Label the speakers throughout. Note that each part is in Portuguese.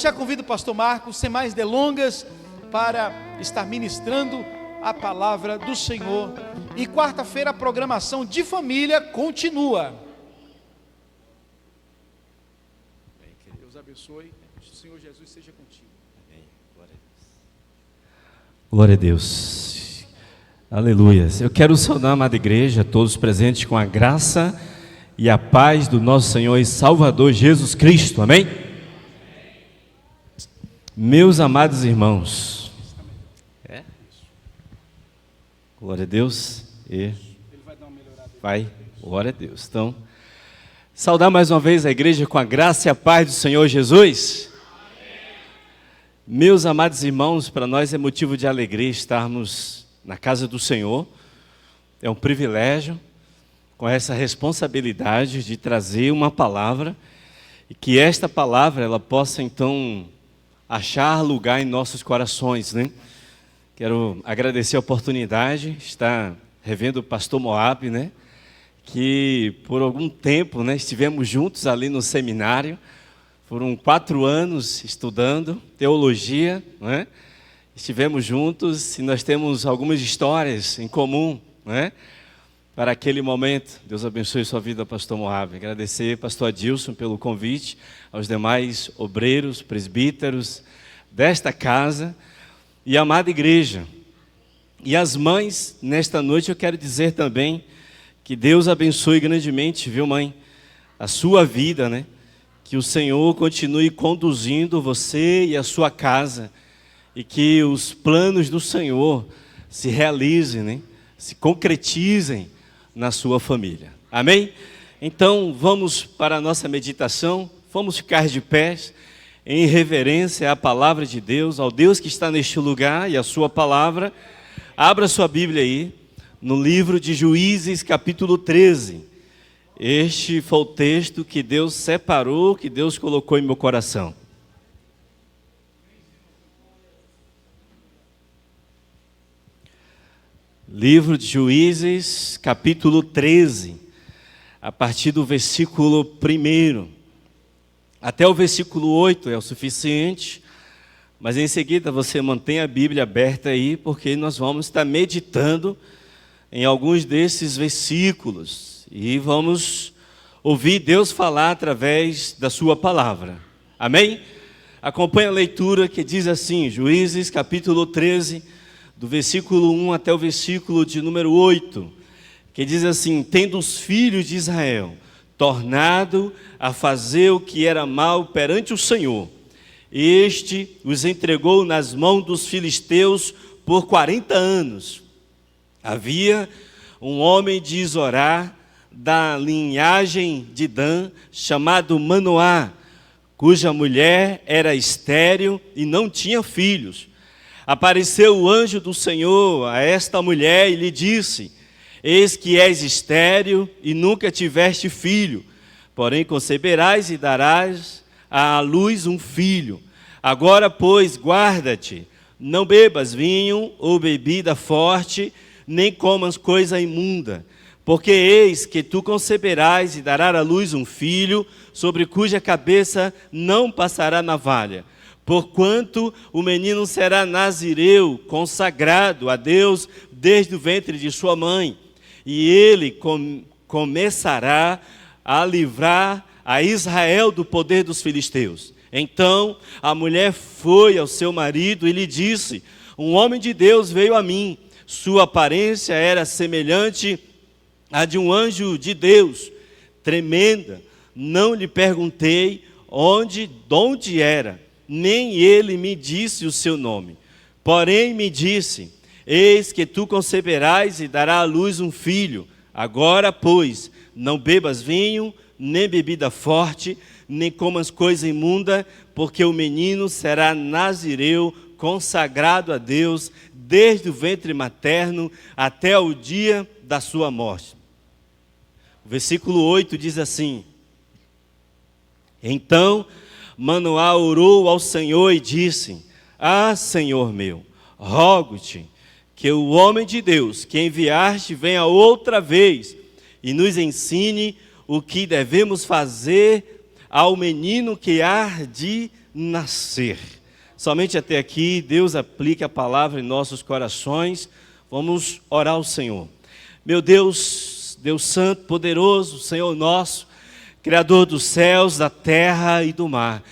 Speaker 1: Já convido o pastor Marcos, sem mais delongas, para estar ministrando a palavra do Senhor. E quarta-feira a programação de família continua. Bem, que Deus abençoe. O Senhor Jesus seja contigo.
Speaker 2: Amém. Glória a Deus. Aleluia. Eu quero saudar a amada igreja, todos presentes, com a graça e a paz do nosso Senhor e Salvador Jesus Cristo. Amém? Meus amados irmãos, glória a Deus, vai, glória a Deus. Então, saudar mais uma vez a igreja com a graça e a paz do Senhor Jesus. Meus amados irmãos, para nós é motivo de alegria estarmos na casa do Senhor. É um privilégio, com essa responsabilidade de trazer uma palavra, e que esta palavra ela possa então achar lugar em nossos corações, né? Quero agradecer a oportunidade, estar revendo o pastor Moab, né? Que por algum tempo, né, estivemos juntos ali no seminário, foram 4 anos estudando teologia, né? Estivemos juntos e nós temos algumas histórias em comum, né? Para aquele momento. Deus abençoe sua vida, pastor Moab. Agradecer pastor Adilson pelo convite, aos demais obreiros, presbíteros desta casa e a amada igreja. E as mães, nesta noite eu quero dizer também que Deus abençoe grandemente, viu, mãe, a sua vida, né? Que o Senhor continue conduzindo você e a sua casa e que os planos do Senhor se realizem, né? Se concretizem na sua família. Amém? Então, vamos para a nossa meditação. Vamos ficar de pés em reverência à palavra de Deus, ao Deus que está neste lugar e à sua palavra. Abra sua Bíblia aí, no livro de Juízes, capítulo 13. Este foi o texto que Deus separou, que Deus colocou em meu coração. Livro de Juízes, capítulo 13, a partir do versículo 1. Até o versículo 8 é o suficiente, mas em seguida você mantém a Bíblia aberta aí, porque nós vamos estar meditando em alguns desses versículos e vamos ouvir Deus falar através da sua palavra. Amém? Acompanhe a leitura que diz assim, Juízes, capítulo 13, do versículo 1 até o versículo de número 8, que diz assim: tendo os filhos de Israel tornado a fazer o que era mal perante o Senhor, este os entregou nas mãos dos filisteus por 40 anos. Havia um homem de Zorá, da linhagem de Dan, chamado Manoá, cuja mulher era estéril e não tinha filhos. Apareceu o anjo do Senhor a esta mulher e lhe disse: eis que és estéril e nunca tiveste filho, porém conceberás e darás à luz um filho. Agora, pois, guarda-te, não bebas vinho ou bebida forte, nem comas coisa imunda, porque eis que tu conceberás e darás à luz um filho, sobre cuja cabeça não passará navalha. Porquanto o menino será nazireu, consagrado a Deus desde o ventre de sua mãe, e ele começará a livrar a Israel do poder dos filisteus. Então a mulher foi ao seu marido e lhe disse: um homem de Deus veio a mim, sua aparência era semelhante à de um anjo de Deus, tremenda. Não lhe perguntei de onde era, nem ele me disse o seu nome. Porém me disse: eis que tu conceberás e darás à luz um filho. Agora, pois, não bebas vinho, nem bebida forte, nem comas coisa imunda, porque o menino será nazireu, consagrado a Deus, desde o ventre materno até o dia da sua morte. O versículo 8 diz assim: então Manoá orou ao Senhor e disse: ah, Senhor meu, rogo-te que o homem de Deus que enviaste venha outra vez e nos ensine o que devemos fazer ao menino que há de nascer. Somente até aqui, Deus aplique a palavra em nossos corações. Vamos orar ao Senhor. Meu Deus, Deus Santo, poderoso, Senhor nosso, Criador dos céus, da terra e do mar.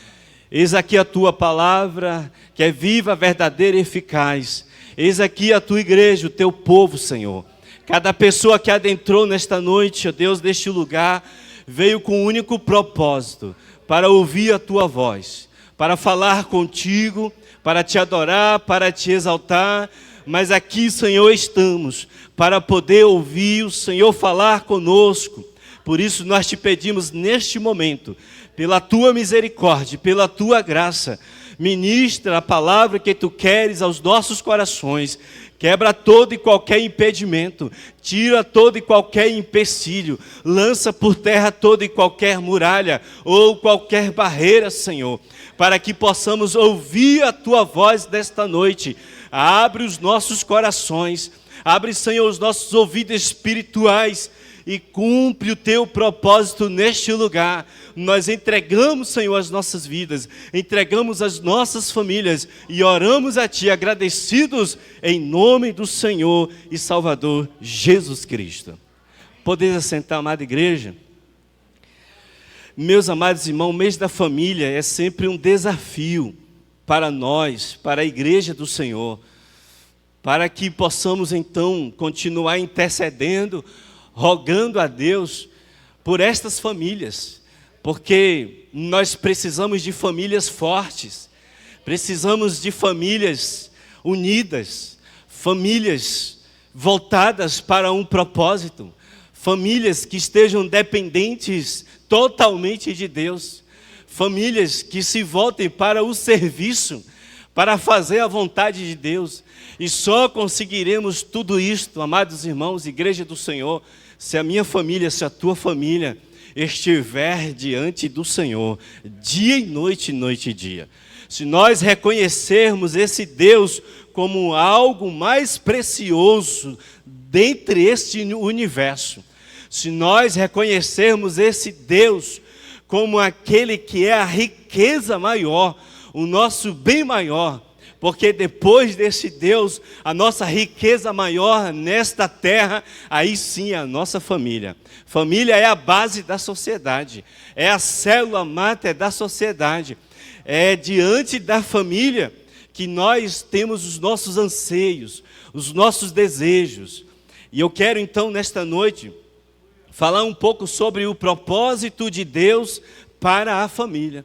Speaker 2: Eis aqui a Tua palavra, que é viva, verdadeira e eficaz. Eis aqui a Tua igreja, o Teu povo, Senhor. Cada pessoa que adentrou nesta noite, ó Deus, deste lugar, veio com um único propósito, para ouvir a Tua voz, para falar contigo, para Te adorar, para Te exaltar. Mas aqui, Senhor, estamos, para poder ouvir o Senhor falar conosco. Por isso nós Te pedimos neste momento, pela Tua misericórdia, pela Tua graça, ministra a palavra que Tu queres aos nossos corações. Quebra todo e qualquer impedimento, tira todo e qualquer empecilho, lança por terra toda e qualquer muralha ou qualquer barreira, Senhor, para que possamos ouvir a Tua voz desta noite. Abre os nossos corações, abre, Senhor, os nossos ouvidos espirituais e cumpre o Teu propósito neste lugar. Nós entregamos, Senhor, as nossas vidas, entregamos as nossas famílias e oramos a Ti agradecidos em nome do Senhor e Salvador Jesus Cristo. Podeis assentar, amada igreja? Meus amados irmãos, o mês da família é sempre um desafio para nós, para a igreja do Senhor, para que possamos então continuar intercedendo, rogando a Deus por estas famílias, porque nós precisamos de famílias fortes, precisamos de famílias unidas, famílias voltadas para um propósito, famílias que estejam dependentes totalmente de Deus, famílias que se voltem para o serviço, para fazer a vontade de Deus. E só conseguiremos tudo isto, amados irmãos, igreja do Senhor, se a minha família, se a tua família estiver diante do Senhor, dia e noite e dia. Se nós reconhecermos esse Deus como algo mais precioso dentre este universo, se nós reconhecermos esse Deus como aquele que é a riqueza maior, o nosso bem maior, porque depois desse Deus, a nossa riqueza maior nesta terra, aí sim é a nossa família. Família é a base da sociedade, é a célula máter da sociedade. É diante da família que nós temos os nossos anseios, os nossos desejos. E eu quero então, nesta noite, falar um pouco sobre o propósito de Deus para a família.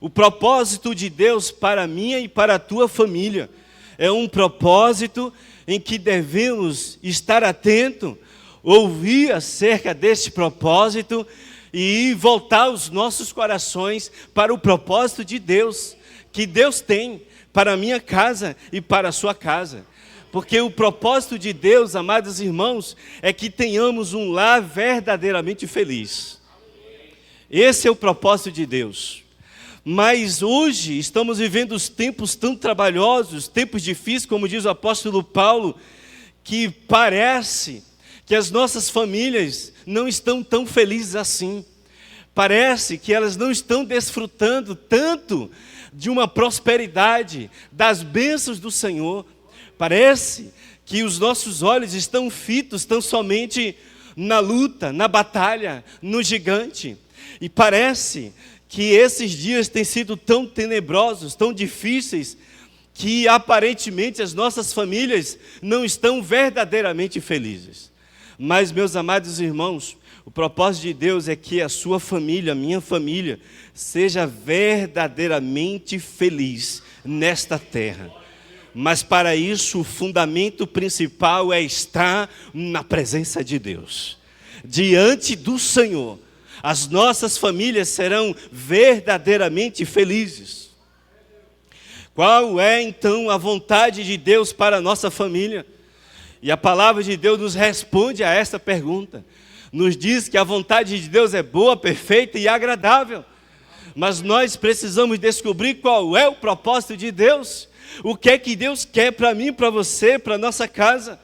Speaker 2: O propósito de Deus para a minha e para a tua família é um propósito em que devemos estar atentos, ouvir acerca desse propósito e voltar os nossos corações para o propósito de Deus, que Deus tem para a minha casa e para a sua casa. Porque o propósito de Deus, amados irmãos, é que tenhamos um lar verdadeiramente feliz. Esse é o propósito de Deus. Mas hoje estamos vivendo os tempos tão trabalhosos, tempos difíceis, como diz o apóstolo Paulo, que parece que as nossas famílias não estão tão felizes assim. Parece que elas não estão desfrutando tanto de uma prosperidade, das bênçãos do Senhor. Parece que os nossos olhos estão fitos tão somente na luta, na batalha, no gigante. E parece que esses dias têm sido tão tenebrosos, tão difíceis, que aparentemente as nossas famílias não estão verdadeiramente felizes. Mas, meus amados irmãos, o propósito de Deus é que a sua família, a minha família, seja verdadeiramente feliz nesta terra. Mas para isso o fundamento principal é estar na presença de Deus. Diante do Senhor, as nossas famílias serão verdadeiramente felizes. Qual é então a vontade de Deus para a nossa família? E a palavra de Deus nos responde a esta pergunta. Nos diz que a vontade de Deus é boa, perfeita e agradável. Mas nós precisamos descobrir qual é o propósito de Deus. O que é que Deus quer para mim, para você, para a nossa casa?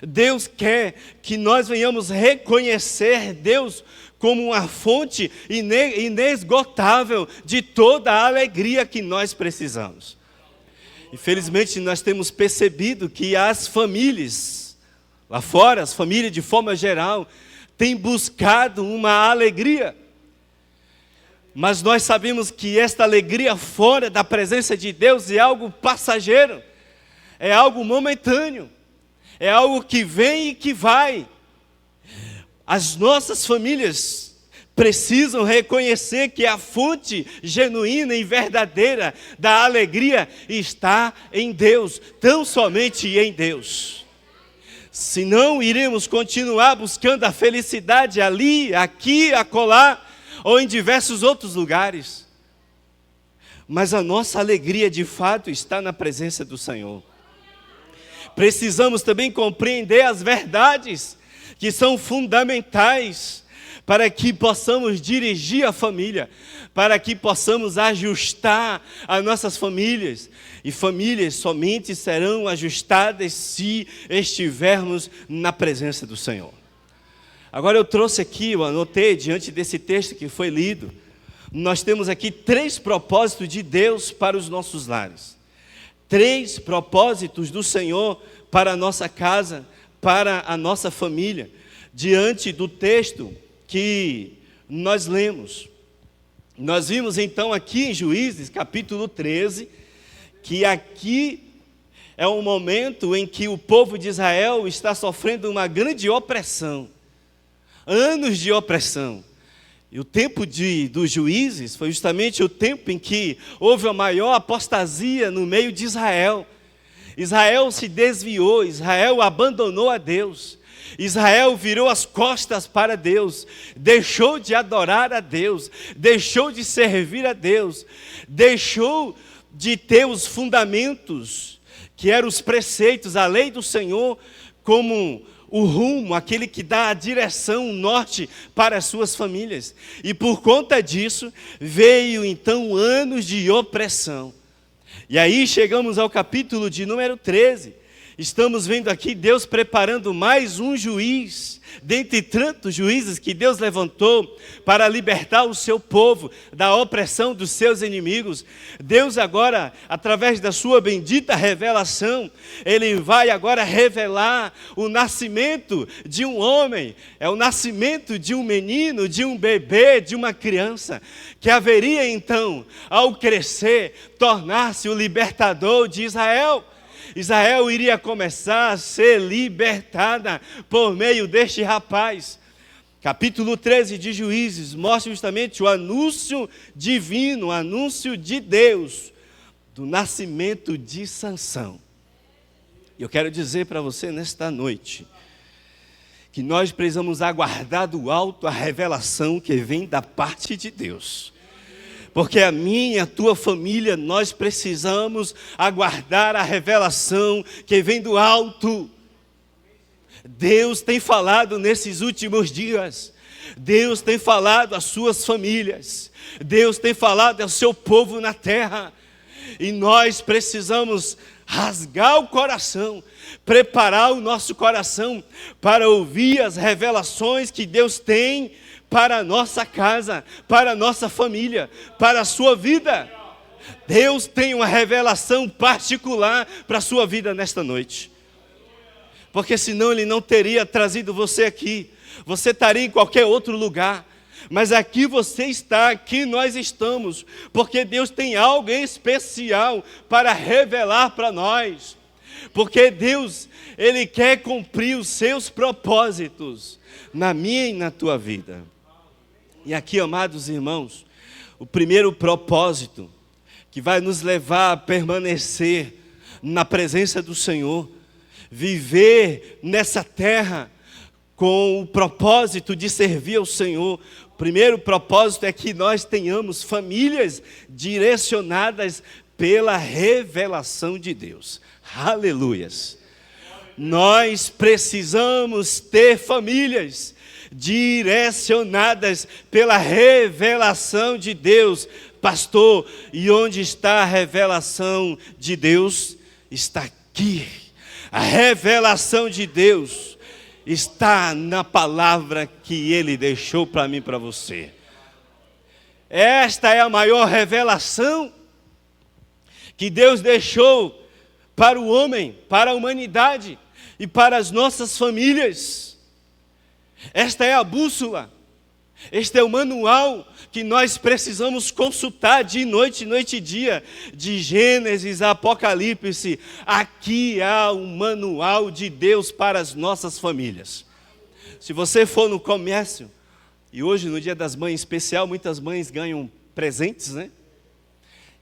Speaker 2: Deus quer que nós venhamos reconhecer Deus como uma fonte inesgotável de toda a alegria que nós precisamos. Infelizmente, nós temos percebido que as famílias, lá fora, as famílias de forma geral, têm buscado uma alegria. Mas nós sabemos que esta alegria fora da presença de Deus é algo passageiro, é algo momentâneo, é algo que vem e que vai. As nossas famílias precisam reconhecer que a fonte genuína e verdadeira da alegria está em Deus, tão somente em Deus. Senão iremos continuar buscando a felicidade ali, aqui, acolá, ou em diversos outros lugares. Mas a nossa alegria de fato está na presença do Senhor. Precisamos também compreender as verdades que são fundamentais para que possamos dirigir a família, para que possamos ajustar as nossas famílias. E famílias somente serão ajustadas se estivermos na presença do Senhor. Agora eu trouxe aqui, eu anotei diante desse texto que foi lido, nós temos aqui 3 propósitos de Deus para os nossos lares. 3 propósitos do Senhor para a nossa casa, para a nossa família, diante do texto que nós lemos. Nós vimos então aqui em Juízes, capítulo 13, que aqui é um momento em que o povo de Israel está sofrendo uma grande opressão. Anos de opressão. E o tempo dos juízes foi justamente o tempo em que houve a maior apostasia no meio de Israel. Israel se desviou, Israel abandonou a Deus. Israel virou as costas para Deus, deixou de adorar a Deus, deixou de servir a Deus, deixou de ter os fundamentos, que eram os preceitos, a lei do Senhor, como o rumo, aquele que dá a direção, o norte para as suas famílias. E por conta disso, veio então anos de opressão. E aí chegamos ao capítulo de número 13. Estamos vendo aqui Deus preparando mais um juiz, dentre tantos juízes que Deus levantou para libertar o seu povo da opressão dos seus inimigos. Deus agora, através da sua bendita revelação, Ele vai agora revelar o nascimento de um homem, é o nascimento de um menino, de um bebê, de uma criança, que haveria então, ao crescer, tornar-se o libertador de Israel. Israel iria começar a ser libertada por meio deste rapaz. Capítulo 13 de Juízes mostra justamente o anúncio divino, o anúncio de Deus, do nascimento de Sansão. E eu quero dizer para você nesta noite, que nós precisamos aguardar do alto a revelação que vem da parte de Deus. Porque a minha e a tua família, nós precisamos aguardar a revelação que vem do alto. Deus tem falado nesses últimos dias. Deus tem falado às suas famílias. Deus tem falado ao seu povo na terra. E nós precisamos rasgar o coração, preparar o nosso coração para ouvir as revelações que Deus tem para a nossa casa, para a nossa família, para a sua vida. Deus tem uma revelação particular para a sua vida nesta noite. Porque senão Ele não teria trazido você aqui. Você estaria em qualquer outro lugar. Mas aqui você está, aqui nós estamos. Porque Deus tem algo em especial para revelar para nós. Porque Deus, Ele quer cumprir os seus propósitos na minha e na tua vida. E aqui, amados irmãos, o primeiro propósito que vai nos levar a permanecer na presença do Senhor, viver nessa terra com o propósito de servir ao Senhor. O primeiro propósito é que nós tenhamos famílias direcionadas pela revelação de Deus. Aleluias! Nós precisamos ter famílias direcionadas pela revelação de Deus. Pastor, e onde está a revelação de Deus? Está aqui. A revelação de Deus está na palavra que Ele deixou para mim e para você. Esta é a maior revelação que Deus deixou para o homem, para a humanidade e para as nossas famílias. Esta é a bússola, este é o manual que nós precisamos consultar de noite e dia, de Gênesis a Apocalipse. Aqui há um manual de Deus para as nossas famílias. Se você for no comércio, e hoje no Dia das Mães especial, muitas mães ganham presentes, né?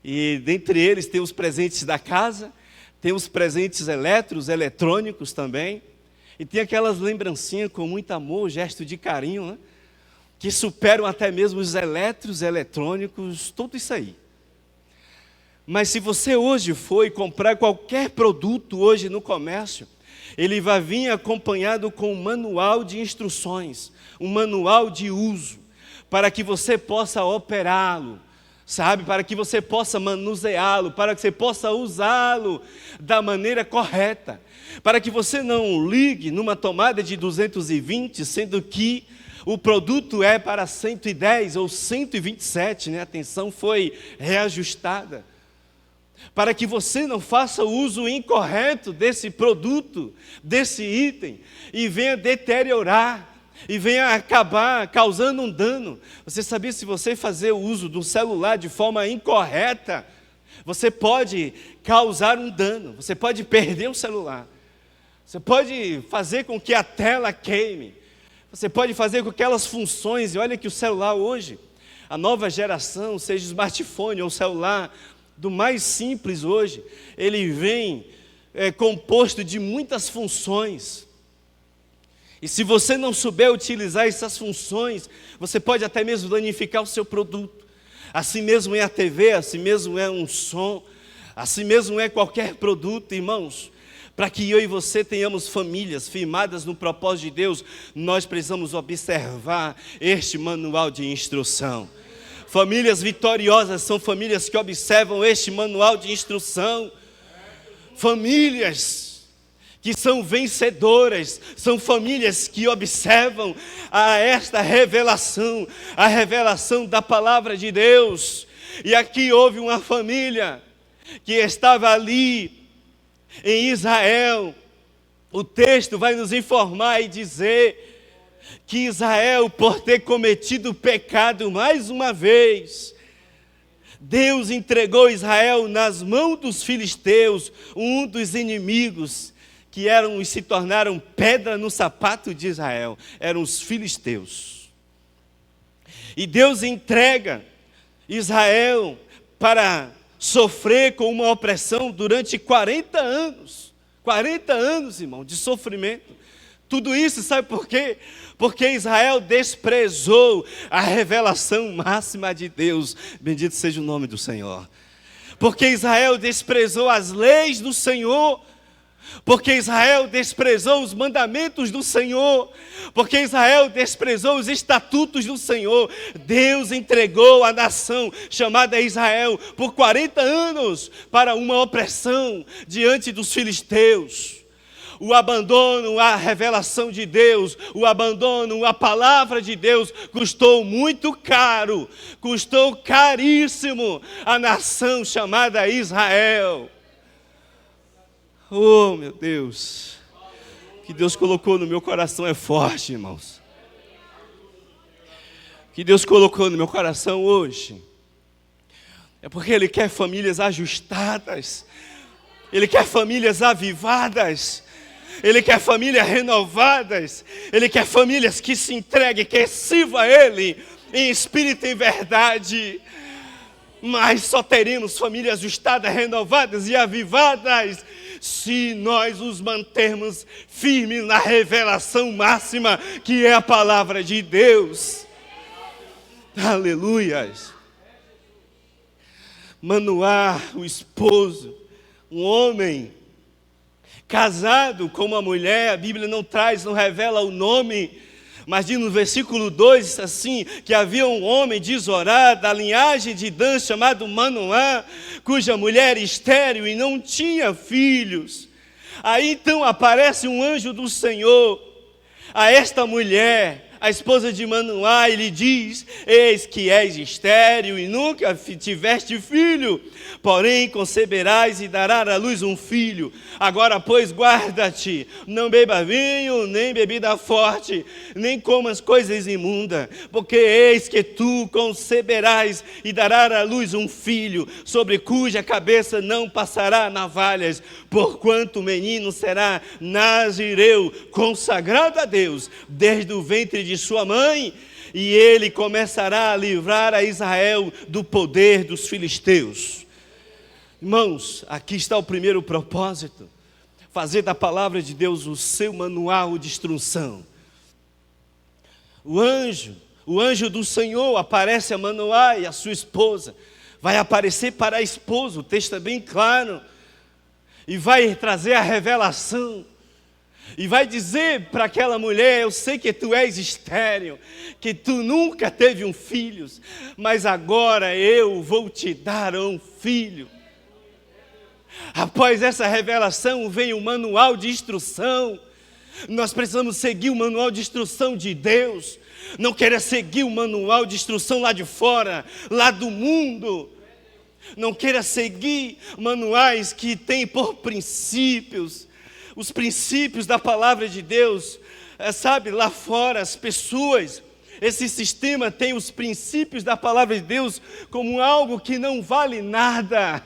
Speaker 2: E dentre eles tem os presentes da casa, tem os presentes eletrônicos também, e tem aquelas lembrancinhas com muito amor, gesto de carinho, né? Que superam até mesmo os eletrônicos, tudo isso aí. Mas se você hoje for comprar qualquer produto hoje no comércio, ele vai vir acompanhado com um manual de instruções, um manual de uso, para que você possa operá-lo, sabe? Para que você possa manuseá-lo, para que você possa usá-lo da maneira correta, para que você não ligue numa tomada de 220, sendo que o produto é para 110 ou 127, né? A tensão foi reajustada. Para que você não faça o uso incorreto desse produto, desse item, e venha deteriorar, e venha acabar causando um dano. Você sabia, se você fazer o uso do celular de forma incorreta, você pode causar um dano, você pode perder o celular, você pode fazer com que a tela queime, você pode fazer com que aquelas funções, e olha que o celular hoje, a nova geração, seja smartphone ou celular, do mais simples hoje, ele vem composto de muitas funções. E se você não souber utilizar essas funções, você pode até mesmo danificar o seu produto. Assim mesmo é a TV, assim mesmo é um som, assim mesmo é qualquer produto, irmãos. Para que eu e você tenhamos famílias firmadas no propósito de Deus, nós precisamos observar este manual de instrução. Famílias vitoriosas são famílias que observam este manual de instrução. Famílias que são vencedoras, são famílias que observam esta revelação, a revelação da palavra de Deus. E aqui houve uma família que estava ali em Israel. O texto vai nos informar e dizer que Israel, por ter cometido pecado mais uma vez, Deus entregou Israel nas mãos dos filisteus, um dos inimigos que eram e se tornaram pedra no sapato de Israel, eram os filisteus. E Deus entrega Israel para sofrer com uma opressão durante 40 anos. 40 anos, irmão, de sofrimento. Tudo isso, sabe por quê? Porque Israel desprezou a revelação máxima de Deus. Bendito seja o nome do Senhor. Porque Israel desprezou as leis do Senhor. Porque Israel desprezou os mandamentos do Senhor, porque Israel desprezou os estatutos do Senhor, Deus entregou a nação chamada Israel por 40 anos para uma opressão diante dos filisteus. O abandono à revelação de Deus, o abandono à palavra de Deus custou muito caro, custou caríssimo a nação chamada Israel. Oh, meu Deus, o que Deus colocou no meu coração é forte, irmãos. O que Deus colocou no meu coração hoje é porque Ele quer famílias ajustadas, Ele quer famílias avivadas, Ele quer famílias renovadas, Ele quer famílias que se entreguem, que sirvam a Ele em espírito e em verdade. Mas só teremos famílias ajustadas, renovadas e avivadas se nós os mantermos firmes na revelação máxima que é a palavra de Deus. Aleluias. Manoá, o esposo, um homem casado com uma mulher, a Bíblia não revela o nome, mas diz no versículo 2 assim, que havia um homem de Zorá, da linhagem de Dan, chamado Manoá, cuja mulher era estéril e não tinha filhos. Aí então aparece um anjo do Senhor a esta mulher, a esposa de Manoá, ele diz: eis que és estéril e nunca tiveste filho, porém conceberás e darás à luz um filho. Agora, pois, guarda-te, não beba vinho, nem bebida forte, nem comas coisas imundas, porque eis que tu conceberás e darás à luz um filho, sobre cuja cabeça não passará navalhas, porquanto o menino será nazireu, consagrado a Deus, desde o ventre de sua mãe, e ele começará a livrar a Israel do poder dos filisteus. Irmãos, aqui está o primeiro propósito: fazer da palavra de Deus o seu manual de instrução. O anjo do Senhor aparece a Manoá e a sua esposa, vai aparecer para a esposa, o texto é bem claro, e vai trazer a revelação, e vai dizer para aquela mulher: eu sei que tu és estéril, que tu nunca teve um filho, mas agora eu vou te dar um filho. Após essa revelação vem o manual de instrução. Nós precisamos seguir o manual de instrução de Deus. Não queira seguir o manual de instrução lá de fora, lá do mundo. Não queira seguir manuais que têm por princípios os princípios da palavra de Deus. Sabe, lá fora as pessoas, esse sistema tem os princípios da palavra de Deus como algo que não vale nada.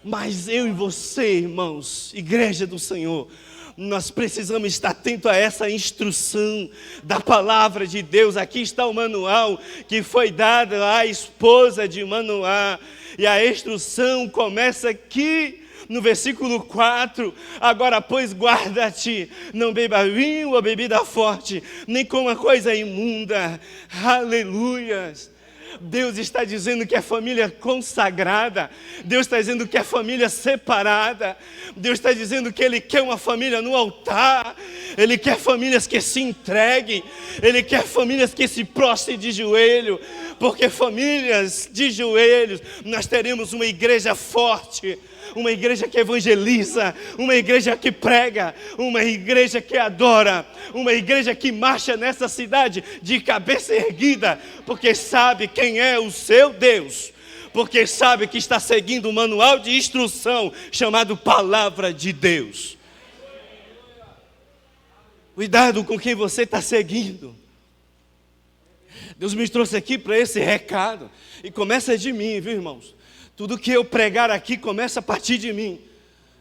Speaker 2: Mas eu e você, irmãos, igreja do Senhor, nós precisamos estar atentos a essa instrução da palavra de Deus. Aqui está o manual que foi dado à esposa de Manoá, e a instrução começa aqui no versículo 4, agora pois guarda-te, não beba vinho ou bebida forte, nem coma coisa imunda. Aleluias! Deus está dizendo que é família consagrada, Deus está dizendo que é família separada, Deus está dizendo que Ele quer uma família no altar, Ele quer famílias que se entreguem, Ele quer famílias que se prostrem de joelho, porque famílias de joelhos, nós teremos uma igreja forte, uma igreja que evangeliza, uma igreja que prega, uma igreja que adora, uma igreja que marcha nessa cidade de cabeça erguida, porque sabe quem é o seu Deus, porque sabe que está seguindo um manual de instrução chamado Palavra de Deus. Cuidado com quem você está seguindo. Deus me trouxe aqui para esse recado, e começa de mim, viu, irmãos? Tudo que eu pregar aqui começa a partir de mim,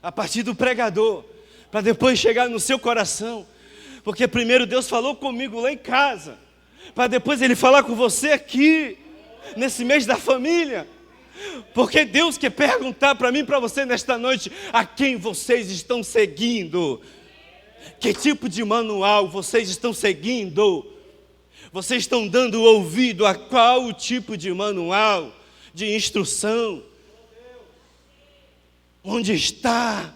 Speaker 2: a partir do pregador, para depois chegar no seu coração, porque primeiro Deus falou comigo lá em casa, para depois Ele falar com você aqui, nesse mês da família, porque Deus quer perguntar para mim e para você nesta noite: a quem vocês estão seguindo? Que tipo de manual vocês estão seguindo? Vocês estão dando ouvido a qual tipo de manual de instrução? Onde está?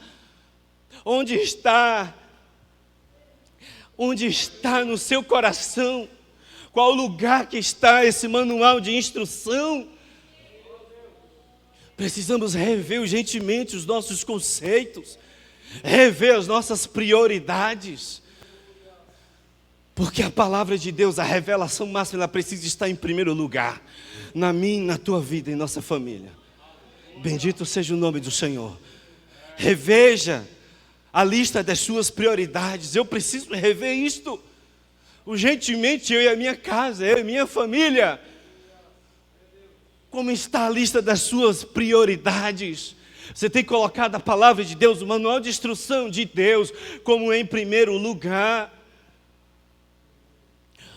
Speaker 2: Onde está? Onde está no seu coração? Qual lugar que está esse manual de instrução? Precisamos rever urgentemente os nossos conceitos, rever as nossas prioridades, porque a palavra de Deus, a revelação máxima, ela precisa estar em primeiro lugar, na minha, na tua vida, em nossa família. Bendito seja o nome do Senhor. Reveja a lista das suas prioridades. Eu preciso rever isto urgentemente, eu e a minha casa, eu e a minha família. Como está a lista das suas prioridades? Você tem colocado a palavra de Deus, o manual de instrução de Deus, como em primeiro lugar?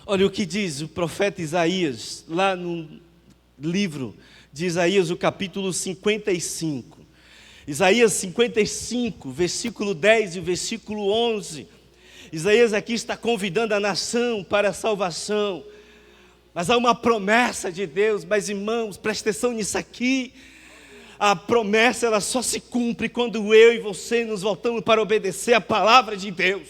Speaker 2: Olha o que diz o profeta Isaías, lá no livro de Isaías, o capítulo 55. Isaías 55, versículo 10 e versículo 11. Isaías aqui está convidando a nação para a salvação. Mas há uma promessa de Deus. Mas irmãos, preste atenção nisso aqui. A promessa, ela só se cumpre quando eu e você nos voltamos para obedecer a palavra de Deus.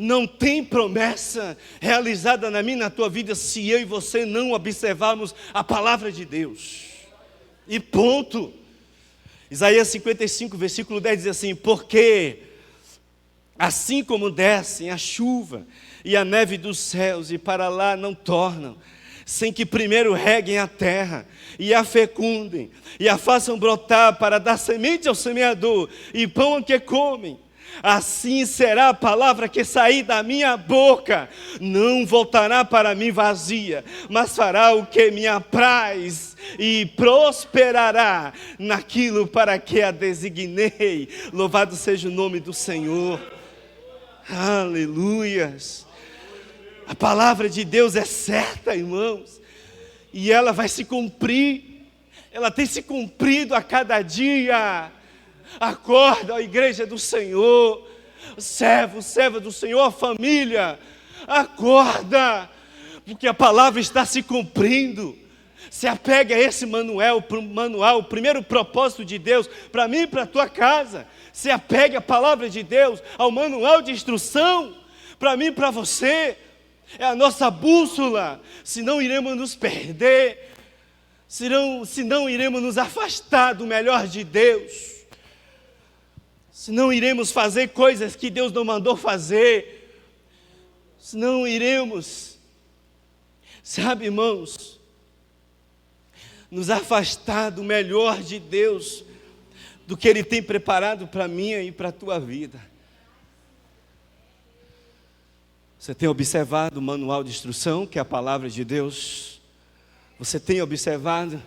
Speaker 2: Não tem promessa realizada na minha e na tua vida se eu e você não observarmos a palavra de Deus. E ponto. Isaías 55, versículo 10 diz assim: porque Assim como descem a chuva e a neve dos céus e para lá não tornam, sem que primeiro reguem a terra e a fecundem e a façam brotar para dar semente ao semeador e pão ao que comem, assim será a palavra que sair da minha boca, não voltará para mim vazia, mas fará o que me apraz e prosperará naquilo para que a designei. Louvado seja o nome do Senhor. Aleluias. A palavra de Deus é certa, irmãos, e ela vai se cumprir. Ela tem se cumprido a cada dia. Acorda, a igreja do Senhor, serva do Senhor, a família, acorda, porque a palavra está se cumprindo. Se apega a esse manual, o primeiro propósito de Deus para mim e para a tua casa. Se apegue à palavra de Deus, ao manual de instrução, para mim e para você. É a nossa bússola, senão iremos nos perder, senão iremos nos afastar do melhor de Deus. Senão iremos fazer coisas que Deus não mandou fazer. Senão iremos, sabe, irmãos, nos afastar do melhor de Deus, do que Ele tem preparado para a minha e para a tua vida. Você tem observado o manual de instrução, que é a palavra de Deus? Você tem observado?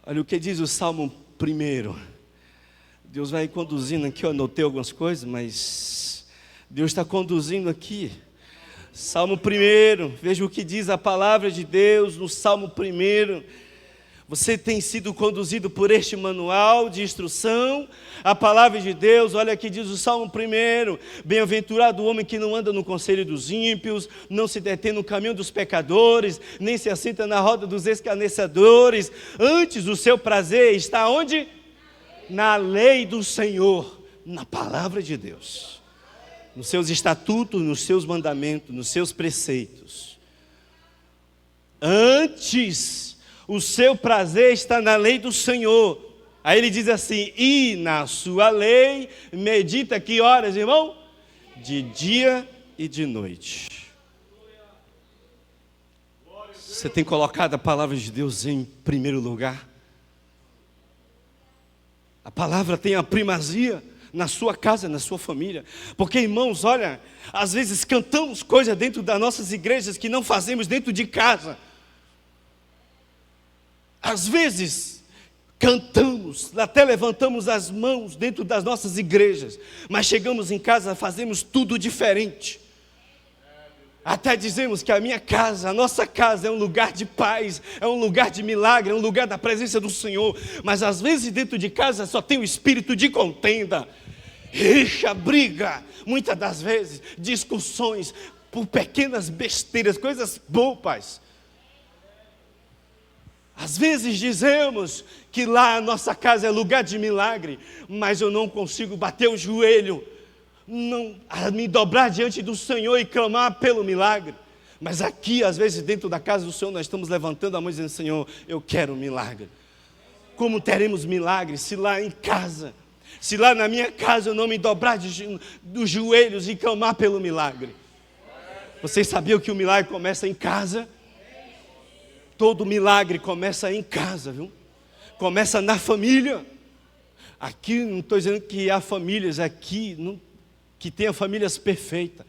Speaker 2: Olha o que diz o Salmo 1. Deus vai conduzindo aqui, eu anotei algumas coisas, mas Deus está conduzindo aqui. Salmo 1, veja o que diz a palavra de Deus no Salmo 1. Você tem sido conduzido por este manual de instrução, a palavra de Deus. Olha aqui diz o Salmo 1: bem-aventurado o homem que não anda no conselho dos ímpios, não se detém no caminho dos pecadores, nem se assenta na roda dos escarnecedores. Antes o seu prazer está onde? Na lei do Senhor, na palavra de Deus, nos seus estatutos, nos seus mandamentos, nos seus preceitos. Antes, o seu prazer está na lei do Senhor. Aí ele diz assim: e na sua lei medita que horas, irmão? De dia e de noite. Você tem colocado a palavra de Deus em primeiro lugar? A palavra tem a primazia na sua casa, na sua família. Porque, irmãos, olha, às vezes cantamos coisas dentro das nossas igrejas que não fazemos dentro de casa. Às vezes cantamos, até levantamos as mãos dentro das nossas igrejas, mas chegamos em casa, fazemos tudo diferente. Até dizemos que a minha casa, a nossa casa é um lugar de paz, é um lugar de milagre, é um lugar da presença do Senhor. Mas às vezes dentro de casa só tem o espírito de contenda, rixa, briga, muitas das vezes discussões por pequenas besteiras, coisas bobas. Às vezes dizemos que lá a nossa casa é lugar de milagre, mas eu não consigo bater o joelho, não me dobrar diante do Senhor e clamar pelo milagre. Mas aqui, às vezes, dentro da casa do Senhor, nós estamos levantando a mão e dizendo: Senhor, eu quero um milagre. Como teremos milagre se lá em casa, se lá na minha casa eu não me dobrar dos joelhos e clamar pelo milagre? Vocês sabiam que o milagre começa em casa? Todo milagre começa em casa, viu? Começa na família. Aqui, não estou dizendo que há famílias aqui que tenham famílias perfeitas.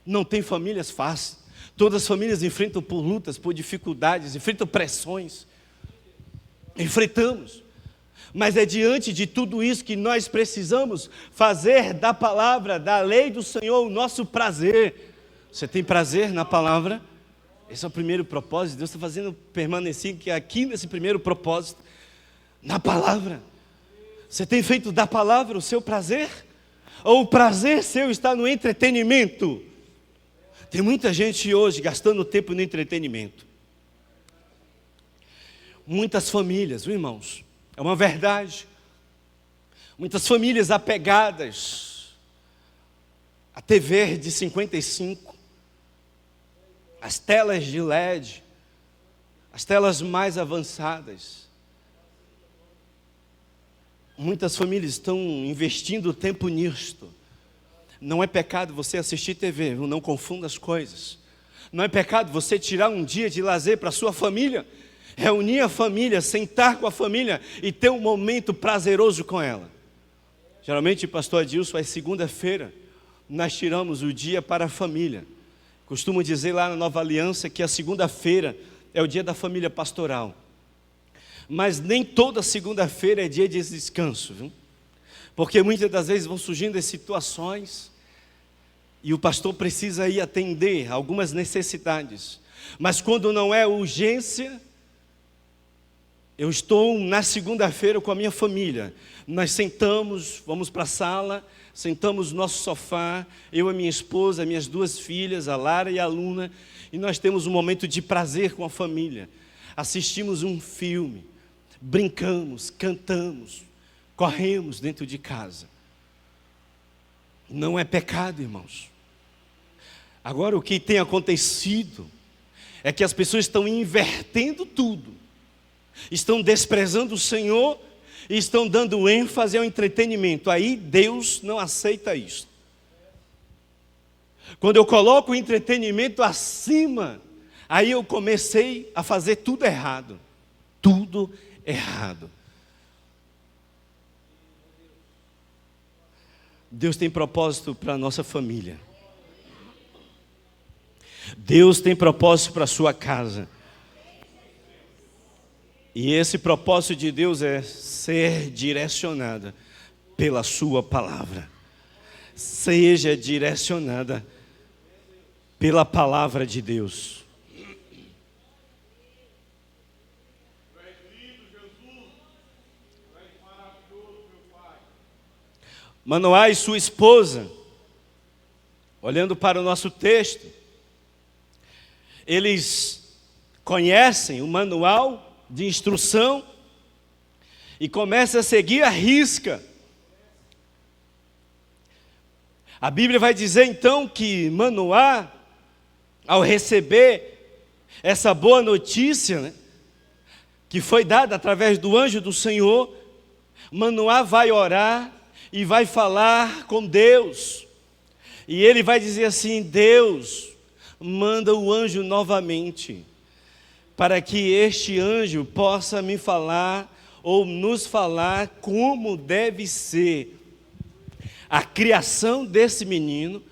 Speaker 2: Não tem famílias fáceis. Todas as famílias enfrentam por lutas, por dificuldades, enfrentam pressões. Enfrentamos. Mas é diante de tudo isso que nós precisamos fazer da palavra, da lei do Senhor, o nosso prazer. Você tem prazer na palavra? Esse é o primeiro propósito. Deus está fazendo permanecer aqui nesse primeiro propósito, na palavra. Você tem feito da palavra o seu prazer? Ou o prazer seu está no entretenimento? Tem muita gente hoje gastando tempo no entretenimento. Muitas famílias, viu, irmãos? É uma verdade. Muitas famílias apegadas à TV de 55, as telas de LED, as telas mais avançadas. Muitas famílias estão investindo tempo nisto. Não é pecado você assistir TV, não confunda as coisas. Não é pecado você tirar um dia de lazer para a sua família, reunir a família, sentar com a família e ter um momento prazeroso com ela. Geralmente, pastor Adilson, é segunda-feira, nós tiramos o dia para a família. Costumo dizer lá na Nova Aliança que a segunda-feira é o dia da família pastoral. Mas nem toda segunda-feira é dia de descanso, viu? Porque muitas das vezes vão surgindo as situações e o pastor precisa ir atender algumas necessidades. Mas quando não é urgência, eu estou na segunda-feira com a minha família. Nós sentamos, vamos para a sala, sentamos no nosso sofá, eu e minha esposa, minhas duas filhas, a Lara e a Luna, e nós temos um momento de prazer com a família. Assistimos um filme, brincamos, cantamos, corremos dentro de casa. Não é pecado, irmãos. Agora, o que tem acontecido é que as pessoas estão invertendo tudo. Estão desprezando o Senhor e estão dando ênfase ao entretenimento. Aí Deus não aceita isso. Quando eu coloco o entretenimento acima, aí eu comecei a fazer tudo errado. Tudo errado. Deus tem propósito para a nossa família. Deus tem propósito para a sua casa. E esse propósito de Deus é ser direcionada pela sua palavra. Seja direcionada pela palavra de Deus. Manoá e sua esposa, olhando para o nosso texto, eles conhecem o manual de instrução e começam a seguir à risca. A Bíblia vai dizer então que Manoá, ao receber essa boa notícia, né, que foi dada através do anjo do Senhor, Manoá vai orar e vai falar com Deus. E ele vai dizer assim: Deus, manda o anjo novamente, para que este anjo possa me falar, ou nos falar, como deve ser a criação desse menino,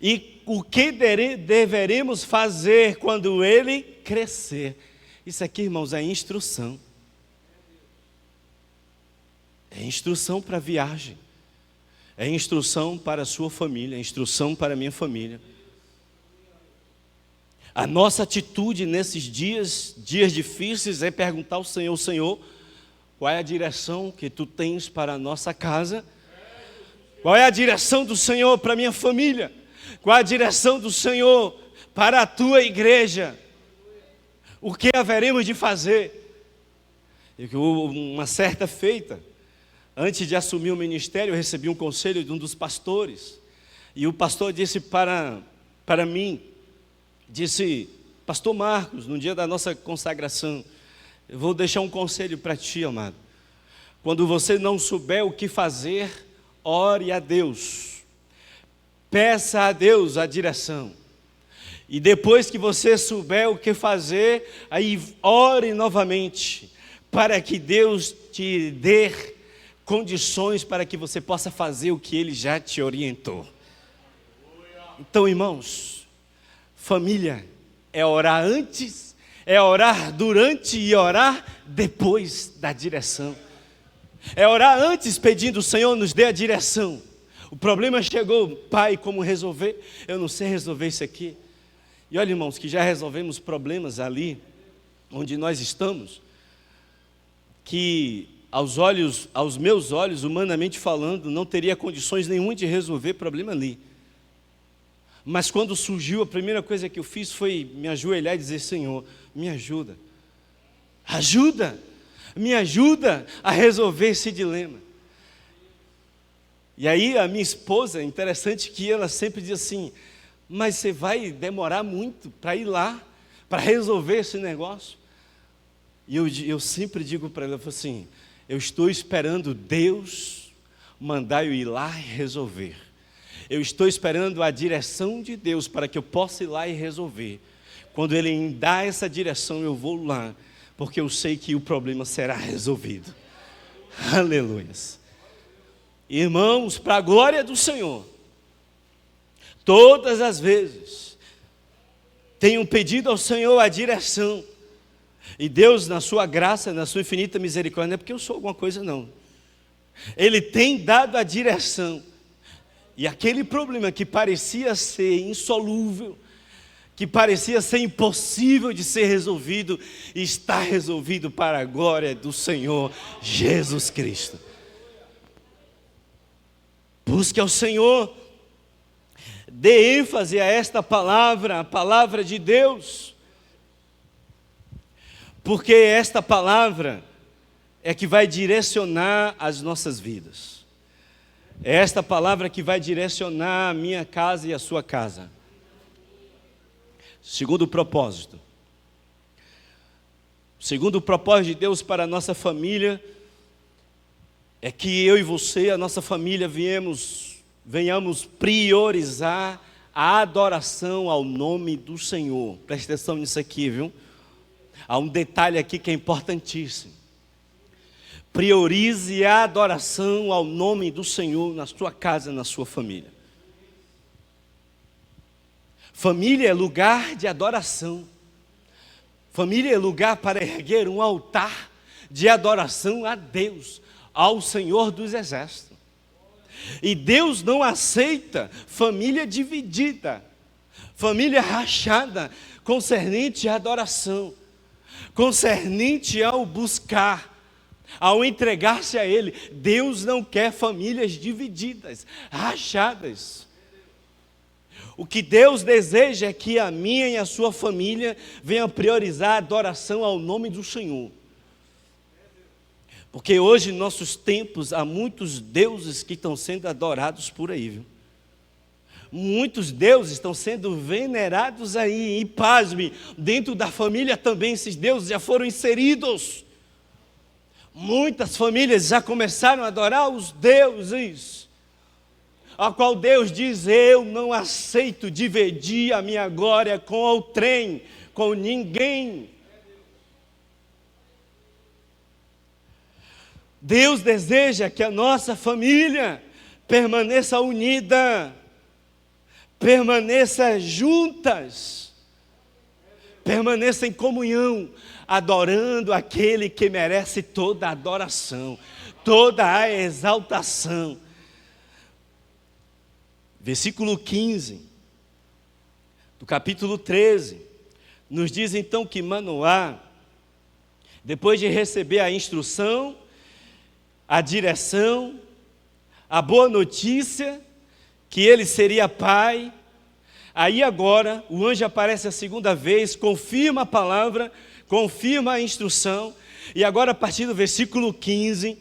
Speaker 2: e o que deveremos fazer quando ele crescer. Isso aqui, irmãos, é instrução. É instrução para a viagem. É instrução para a sua família, é instrução para a minha família. A nossa atitude nesses dias difíceis, é perguntar ao Senhor: Senhor, qual é a direção que Tu tens para a nossa casa? Qual é a direção do Senhor para a minha família? Qual é a direção do Senhor para a Tua igreja? O que haveremos de fazer? Uma certa feita, antes de assumir o ministério, eu recebi um conselho de um dos pastores. E o pastor disse para mim, disse: Pastor Marcos, no dia da nossa consagração, eu vou deixar um conselho para ti, amado. Quando você não souber o que fazer, ore a Deus. Peça a Deus a direção. E depois que você souber o que fazer, aí ore novamente, para que Deus te dê condições para que você possa fazer o que Ele já te orientou. Então, irmãos, família é orar antes, é orar durante e orar depois da direção. É orar antes pedindo: o Senhor nos dê a direção. O problema chegou, Pai, como resolver? Eu não sei resolver isso aqui. E olha, irmãos, que já resolvemos problemas ali onde nós estamos, que aos meus olhos, humanamente falando, não teria condições nenhuma de resolver problema ali. Mas quando surgiu, a primeira coisa que eu fiz foi me ajoelhar e dizer: Senhor, me ajuda. Me ajuda a resolver esse dilema. E aí a minha esposa, interessante que ela sempre diz assim: mas você vai demorar muito para ir lá, para resolver esse negócio? E eu sempre digo para ela, assim: eu estou esperando Deus mandar eu ir lá e resolver. Eu estou esperando a direção de Deus para que eu possa ir lá e resolver. Quando Ele me dá essa direção, eu vou lá, porque eu sei que o problema será resolvido. Aleluias. Irmãos, para a glória do Senhor, todas as vezes, tenho pedido ao Senhor a direção, e Deus, na sua graça, na sua infinita misericórdia, não é porque eu sou alguma coisa não, Ele tem dado a direção, e aquele problema que parecia ser insolúvel, que parecia ser impossível de ser resolvido, está resolvido para a glória do Senhor Jesus Cristo. Busque ao Senhor, dê ênfase a esta palavra, a palavra de Deus, porque esta palavra é que vai direcionar as nossas vidas. É esta palavra que vai direcionar a minha casa e a sua casa. Segundo propósito de Deus para a nossa família, é que eu e você, a nossa família, venhamos priorizar a adoração ao nome do Senhor. Presta atenção nisso aqui, viu? Há um detalhe aqui que é importantíssimo. Priorize a adoração ao nome do Senhor na sua casa, na sua família. Família é lugar de adoração. Família é lugar para erguer um altar de adoração a Deus, ao Senhor dos Exércitos. E Deus não aceita família dividida, família rachada, concernente à adoração, concernente ao buscar, ao entregar-se a Ele. Deus não quer famílias divididas, rachadas. O que Deus deseja é que a minha e a sua família venham priorizar a adoração ao nome do Senhor. Porque hoje, em nossos tempos, há muitos deuses que estão sendo adorados por aí, viu? Muitos deuses estão sendo venerados aí, e pasme, dentro da família também esses deuses já foram inseridos. Muitas famílias já começaram a adorar os deuses, a qual Deus diz: eu não aceito dividir a minha glória com outrem, com ninguém. Deus deseja que a nossa família permaneça unida, permaneça juntas, permaneça em comunhão, adorando aquele que merece toda a adoração, toda a exaltação. Versículo 15, do capítulo 13, nos diz então que Manoá, depois de receber a instrução, a direção, a boa notícia, que ele seria pai, aí agora o anjo aparece a segunda vez, confirma a palavra, confirma a instrução, e agora a partir do versículo 15,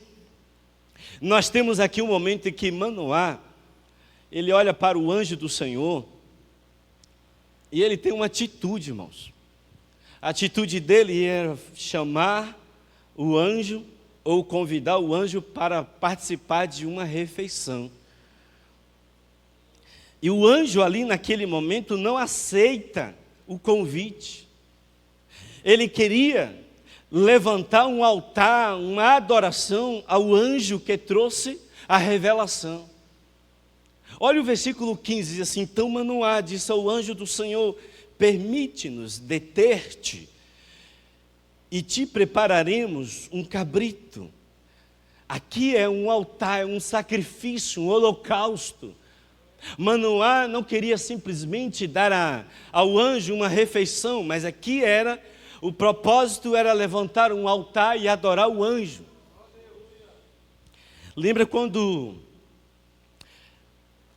Speaker 2: nós temos aqui um momento em que Manoá, ele olha para o anjo do Senhor, e ele tem uma atitude, irmãos. A atitude dele era chamar o anjo, ou convidar o anjo para participar de uma refeição. E o anjo ali naquele momento não aceita o convite. Ele queria levantar um altar, uma adoração ao anjo que trouxe a revelação. Olha o versículo 15, diz assim: então Manoá disse ao anjo do Senhor: permite-nos deter-te, e te prepararemos um cabrito. Aqui é um altar, é um sacrifício, um holocausto. Manoá não queria simplesmente dar ao anjo uma refeição, mas aqui o propósito era levantar um altar e adorar o anjo. Lembra quando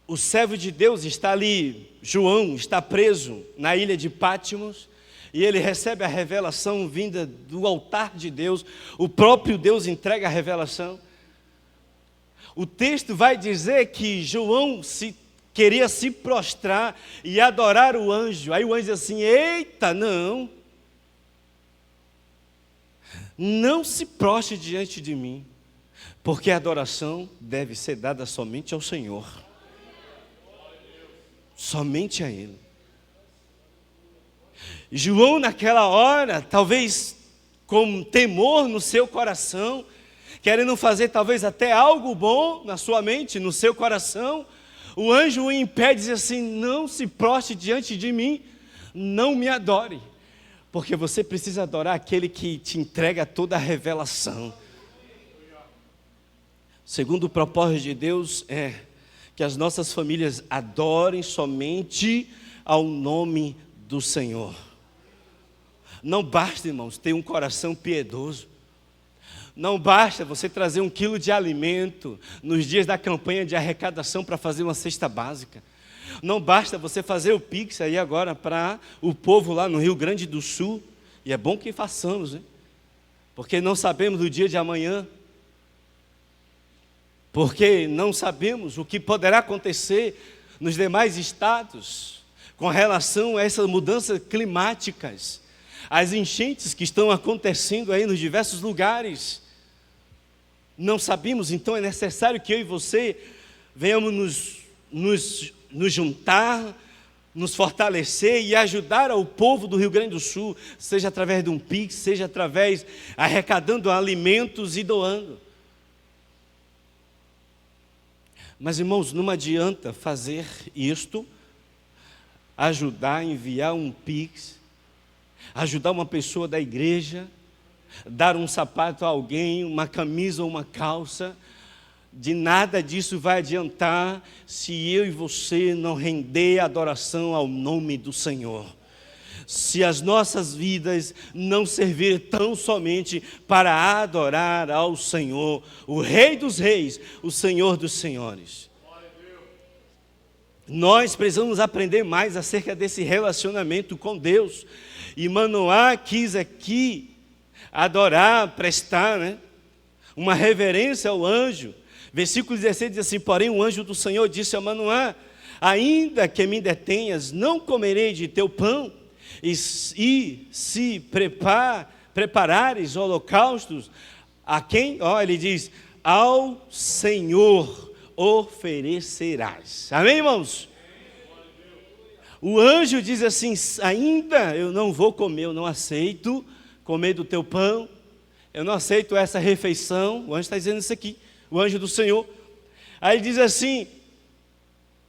Speaker 2: o servo de Deus está ali, João, está preso na ilha de Pátimos, e ele recebe a revelação vinda do altar de Deus, o próprio Deus entrega a revelação. O texto vai dizer que João queria se prostrar e adorar o anjo. Aí o anjo diz assim: eita, não se prostre diante de mim. Porque a adoração deve ser dada somente ao Senhor. Somente a Ele. João, naquela hora, talvez com temor no seu coração, querendo fazer talvez até algo bom na sua mente, no seu coração, o anjo o impede e diz assim: não se prostre diante de mim, não me adore, porque você precisa adorar aquele que te entrega toda a revelação. Segundo o propósito de Deus é que as nossas famílias adorem somente ao nome do Senhor. Não basta, irmãos, ter um coração piedoso. Não basta você trazer 1 quilo de alimento nos dias da campanha de arrecadação para fazer uma cesta básica. Não basta você fazer o Pix aí agora para o povo lá no Rio Grande do Sul. E é bom que façamos, né? Porque não sabemos do dia de amanhã. Porque não sabemos o que poderá acontecer nos demais estados com relação a essas mudanças climáticas, as enchentes que estão acontecendo aí nos diversos lugares. Não sabemos, então é necessário que eu e você venhamos nos juntar, nos fortalecer e ajudar ao povo do Rio Grande do Sul, seja através de um Pix, seja através arrecadando alimentos e doando. Mas, irmãos, não adianta fazer isto, ajudar, enviar um Pix, ajudar uma pessoa da igreja, dar um sapato a alguém, uma camisa ou uma calça. De nada disso vai adiantar se eu e você não render adoração ao nome do Senhor. Se as nossas vidas não servirem tão somente para adorar ao Senhor, o Rei dos Reis, o Senhor dos Senhores. Nós precisamos aprender mais acerca desse relacionamento com Deus. E Manoá quis aqui adorar, prestar, uma reverência ao anjo. Versículo 16 diz assim: porém o anjo do Senhor disse a Manoá: ainda que me detenhas, não comerei de teu pão, e se preparares holocaustos, a quem? Ele diz: ao Senhor oferecerás. Amém, irmãos? O anjo diz assim: ainda eu não vou comer, eu não aceito comer do teu pão, eu não aceito essa refeição. O anjo está dizendo isso aqui, o anjo do Senhor. Aí ele diz assim: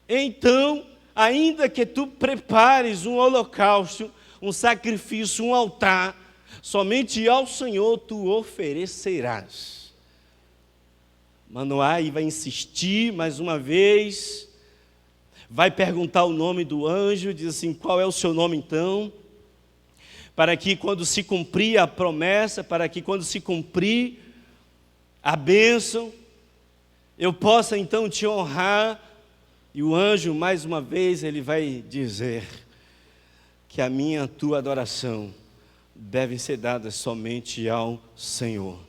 Speaker 2: então, ainda que tu prepares um holocausto, um sacrifício, um altar, somente ao Senhor tu oferecerás. Manoá vai insistir mais uma vez, vai perguntar o nome do anjo, diz assim: qual é o seu nome então? Para que quando se cumprir a promessa, para que quando se cumprir a bênção, eu possa então te honrar. E o anjo, mais uma vez, ele vai dizer que a minha, a tua adoração deve ser dada somente ao Senhor.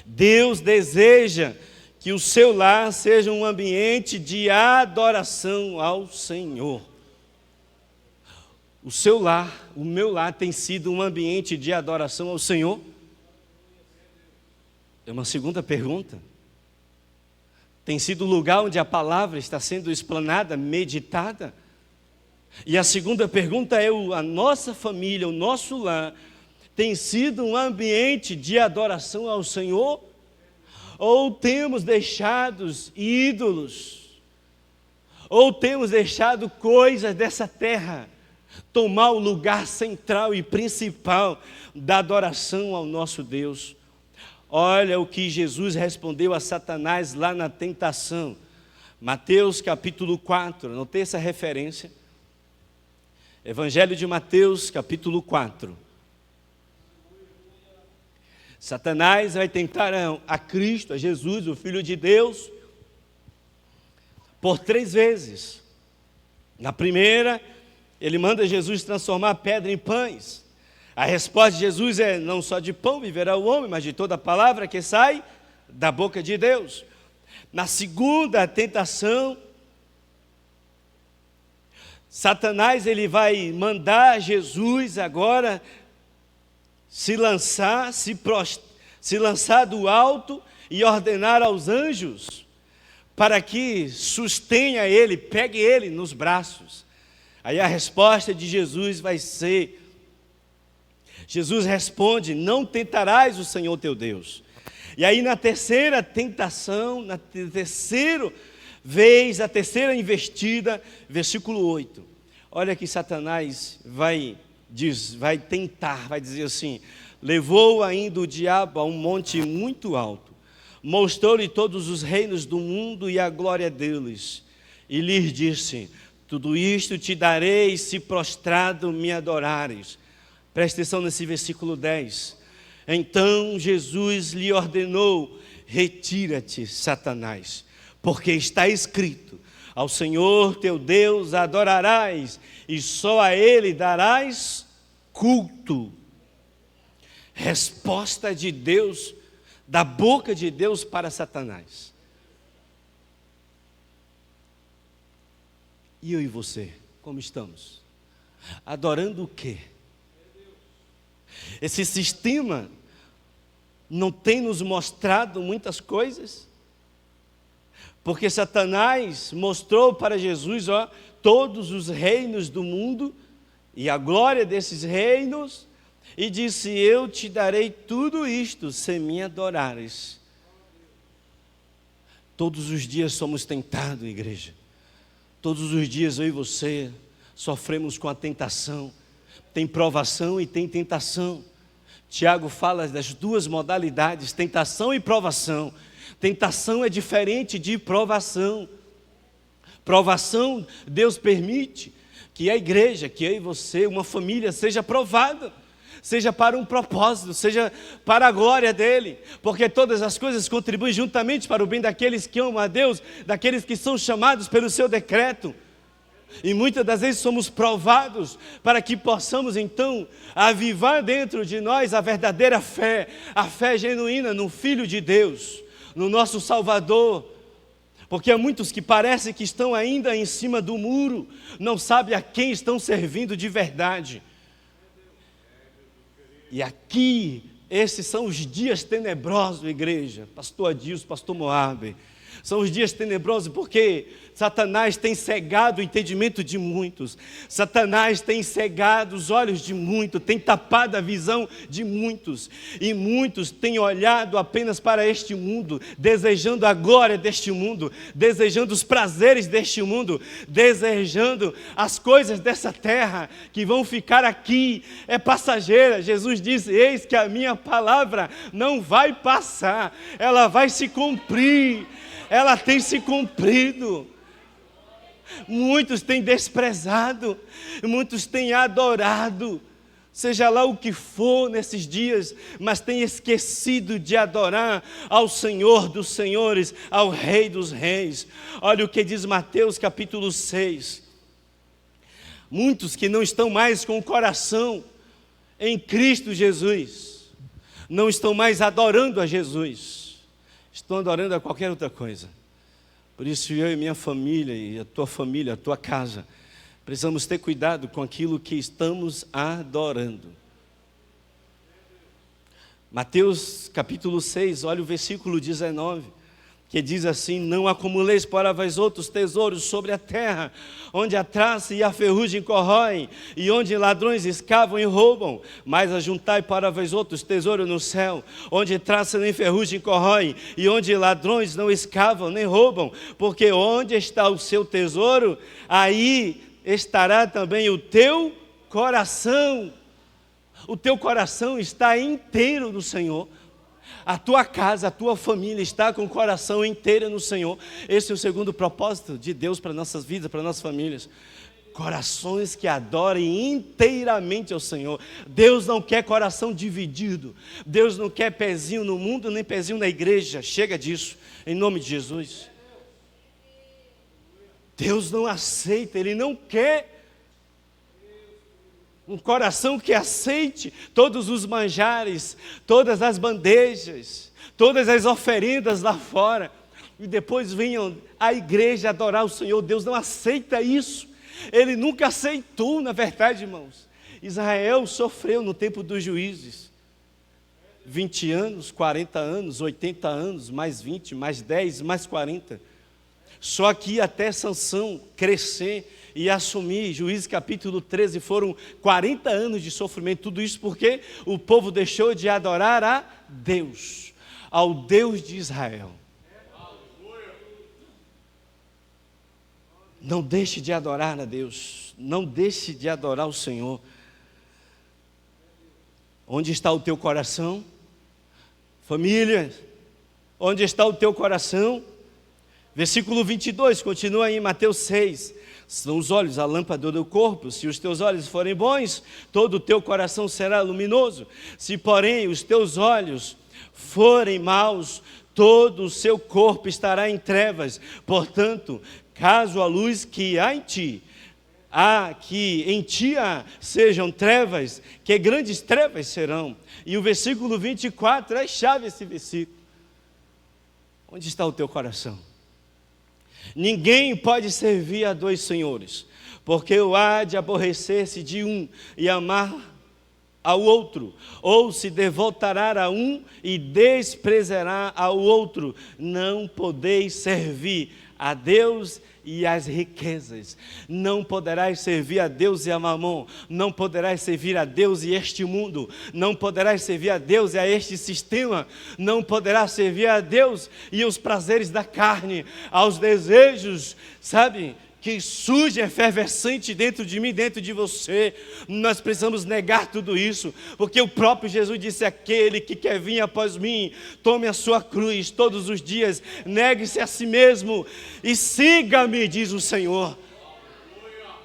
Speaker 2: Deus deseja que o seu lar seja um ambiente de adoração ao Senhor. O seu lar, o meu lar tem sido um ambiente de adoração ao Senhor? É uma segunda pergunta. Tem sido o lugar onde a palavra está sendo explanada, meditada? E a segunda pergunta é: a nossa família, o nosso lar, tem sido um ambiente de adoração ao Senhor? Ou temos deixado ídolos? Ou temos deixado coisas dessa terra tomar o lugar central e principal da adoração ao nosso Deus? Olha o que Jesus respondeu a Satanás lá na tentação. Mateus capítulo 4, anotei essa referência. Evangelho de Mateus capítulo 4. Satanás vai tentar a Cristo, a Jesus, o Filho de Deus, por 3 vezes. Na primeira, ele manda Jesus transformar a pedra em pães. A resposta de Jesus é: não só de pão viverá o homem, mas de toda palavra que sai da boca de Deus. Na segunda tentação, Satanás ele vai mandar Jesus agora se lançar, se lançar do alto e ordenar aos anjos para que sustenha ele, pegue ele nos braços. Aí a resposta de Jesus vai ser, Jesus responde: não tentarás o Senhor teu Deus. E aí na terceira tentação, na terceira vez, a terceira investida, versículo 8, olha que Satanás vai tentar, vai dizer assim: levou ainda o diabo a um monte muito alto, mostrou-lhe todos os reinos do mundo e a glória deles, e lhes disse: tudo isto te darei se prostrado me adorares. Presta atenção nesse versículo 10. Então Jesus lhe ordenou: retira-te, Satanás, porque está escrito: ao Senhor teu Deus adorarás, e só a Ele darás culto. Resposta de Deus, da boca de Deus para Satanás. E eu e você, como estamos? Adorando o quê? Esse sistema não tem nos mostrado muitas coisas? Porque Satanás mostrou para Jesus, todos os reinos do mundo e a glória desses reinos, e disse: eu te darei tudo isto se me adorares. Todos os dias somos tentados, igreja. Todos os dias eu e você sofremos com a tentação. Tem provação e tem tentação. Tiago fala das duas modalidades, tentação e provação. Tentação é diferente de provação. Provação, Deus permite que a igreja, que eu e você, uma família, seja provada, seja para um propósito, seja para a glória dEle, porque todas as coisas contribuem juntamente para o bem daqueles que amam a Deus, daqueles que são chamados pelo seu decreto. E muitas das vezes somos provados para que possamos então avivar dentro de nós a verdadeira fé, a fé genuína no Filho de Deus, no nosso Salvador. Porque há muitos que parecem que estão ainda em cima do muro, não sabem a quem estão servindo de verdade. E aqui, esses são os dias tenebrosos, igreja, pastor Adilson, pastor Moabe. São os dias tenebrosos porque Satanás tem cegado o entendimento de muitos. Satanás tem cegado os olhos de muitos, tem tapado a visão de muitos. E muitos têm olhado apenas para este mundo, desejando a glória deste mundo, desejando os prazeres deste mundo, desejando as coisas dessa terra que vão ficar aqui, é passageira. Jesus disse: eis que a minha palavra não vai passar, ela vai se cumprir. Ela tem se cumprido. Muitos têm desprezado, muitos têm adorado, seja lá o que for nesses dias, mas têm esquecido de adorar ao Senhor dos Senhores, ao Rei dos Reis. Olha o que diz Mateus capítulo 6. Muitos que não estão mais com o coração em Cristo Jesus, não estão mais adorando a Jesus, estão adorando a qualquer outra coisa. Por isso eu e minha família, e a tua casa, precisamos ter cuidado com aquilo que estamos adorando. Mateus capítulo 6, olha o versículo 19, que diz assim: não acumuleis para vós outros tesouros sobre a terra, onde a traça e a ferrugem corroem, e onde ladrões escavam e roubam, mas ajuntai para vós outros tesouro no céu, onde traça nem ferrugem corroem, e onde ladrões não escavam nem roubam, porque onde está o seu tesouro, aí estará também o teu coração. O teu coração está inteiro no Senhor. A tua casa, a tua família está com o coração inteiro no Senhor. Esse é o segundo propósito de Deus para nossas vidas, para nossas famílias. Corações que adorem inteiramente ao Senhor. Deus não quer coração dividido. Deus não quer pezinho no mundo, nem pezinho na igreja. Chega disso, em nome de Jesus. Deus não aceita, Ele não quer um coração que aceite todos os manjares, todas as bandejas, todas as oferendas lá fora, e depois venham à igreja adorar o Senhor. Deus não aceita isso. Ele nunca aceitou, na verdade, irmãos. Israel sofreu no tempo dos juízes. 20 anos, 40 anos, 80 anos, mais 20, mais 10, mais 40. Só que até Sansão crescer e assumir, Juízes capítulo 13, foram 40 anos de sofrimento. Tudo isso porque o povo deixou de adorar a Deus, ao Deus de Israel. Não deixe de adorar a Deus, não deixe de adorar o Senhor. Onde está o teu coração? Família, onde está o teu coração? Versículo 22, continua aí em Mateus 6. São os olhos a lâmpada do corpo. Se os teus olhos forem bons, todo o teu coração será luminoso. Se, porém, os teus olhos forem maus, todo o seu corpo estará em trevas. Portanto, caso a luz que há em ti, sejam trevas, que grandes trevas serão. E o versículo 24 é chave esse versículo. Onde está o teu coração? Ninguém pode servir a dois senhores, porque ou há de aborrecer-se de um e amar ao outro, ou se devotará a um e desprezará ao outro. Não podeis servir a Deus e as riquezas. Não poderás servir a Deus e a Mamon. Não poderás servir a Deus e este mundo. Não poderás servir a Deus e a este sistema. Não poderás servir a Deus e os prazeres da carne, aos desejos, sabe, que surge efervescente dentro de mim, dentro de você. Nós precisamos negar tudo isso, porque o próprio Jesus disse: aquele que quer vir após mim, tome a sua cruz todos os dias, negue-se a si mesmo e siga-me, diz o Senhor.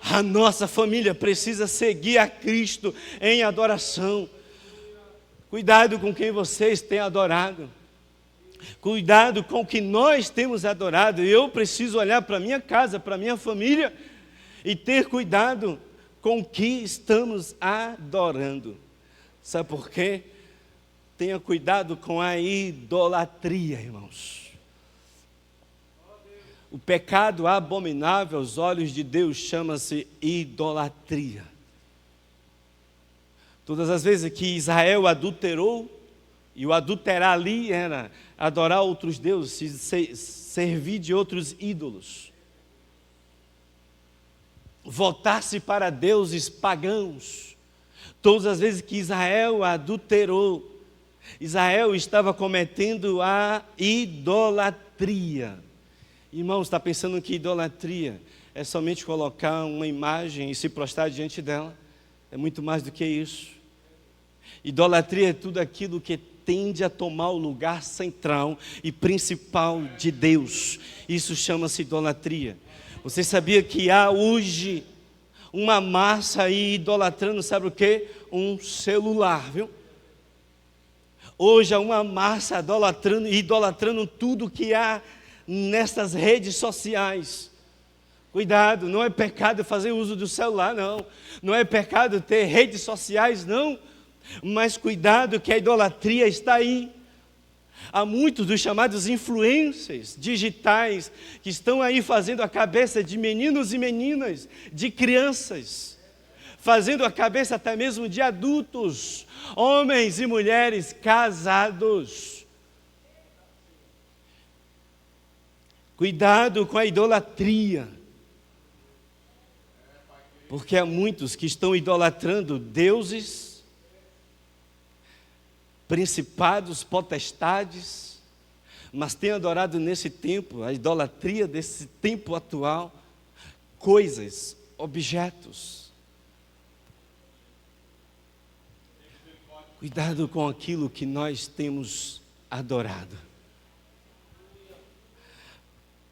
Speaker 2: A nossa família precisa seguir a Cristo em adoração. Cuidado com quem vocês têm adorado. Cuidado com o que nós temos adorado. Eu preciso olhar para a minha casa, para a minha família e ter cuidado com o que estamos adorando. Sabe por quê? Tenha cuidado com a idolatria, irmãos. O pecado abominável aos olhos de Deus chama-se idolatria. Todas as vezes que Israel adulterou, e o adulterar ali era adorar outros deuses, servir de outros ídolos, voltar-se para deuses pagãos. Todas as vezes que Israel adulterou, Israel estava cometendo a idolatria. Irmão, está pensando que idolatria é somente colocar uma imagem e se prostrar diante dela? É muito mais do que isso. Idolatria é tudo aquilo que tende a tomar o lugar central e principal de Deus. Isso chama-se idolatria. Você sabia que há hoje uma massa aí idolatrando, sabe o quê? Um celular, viu? Hoje há uma massa idolatrando tudo que há nessas redes sociais. Cuidado, não é pecado fazer uso do celular, não. Não é pecado ter redes sociais, não. Mas cuidado que a idolatria está aí. Há muitos dos chamados influencers digitais que estão aí fazendo a cabeça de meninos e meninas, de crianças, fazendo a cabeça até mesmo de adultos, homens e mulheres casados. Cuidado com a idolatria, porque há muitos que estão idolatrando deuses, principados, potestades, mas têm adorado nesse tempo, a idolatria desse tempo atual, coisas, objetos. Cuidado com aquilo que nós temos adorado.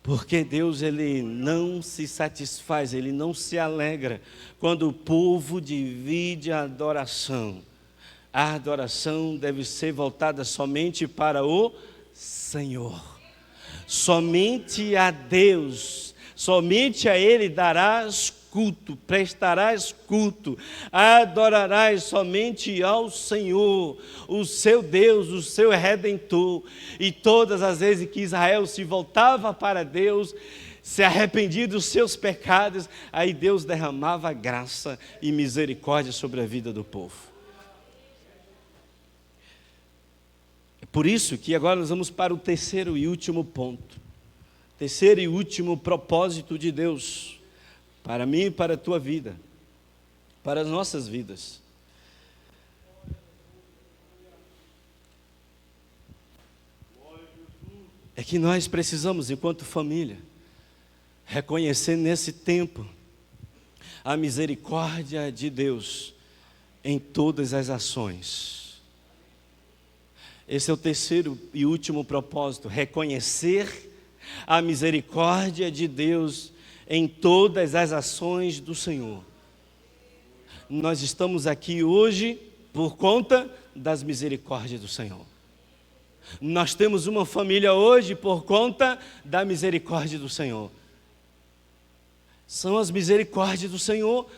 Speaker 2: Porque Deus, Ele não se satisfaz, Ele não se alegra quando o povo divide a adoração. A adoração deve ser voltada somente para o Senhor. Somente a Deus, somente a Ele darás culto, prestarás culto, adorarás somente ao Senhor, o seu Deus, o seu Redentor. E todas as vezes que Israel se voltava para Deus, se arrependia dos seus pecados, aí Deus derramava graça e misericórdia sobre a vida do povo. Por isso que agora nós vamos para o terceiro e último ponto. Terceiro e último propósito de Deus, para mim e para a tua vida, para as nossas vidas. É que nós precisamos, enquanto família, reconhecer nesse tempo a misericórdia de Deus em todas as ações. Esse é o terceiro e último propósito, reconhecer a misericórdia de Deus em todas as ações do Senhor. Nós estamos aqui hoje por conta das misericórdias do Senhor. Nós temos uma família hoje por conta da misericórdia do Senhor. São as misericórdias do Senhor.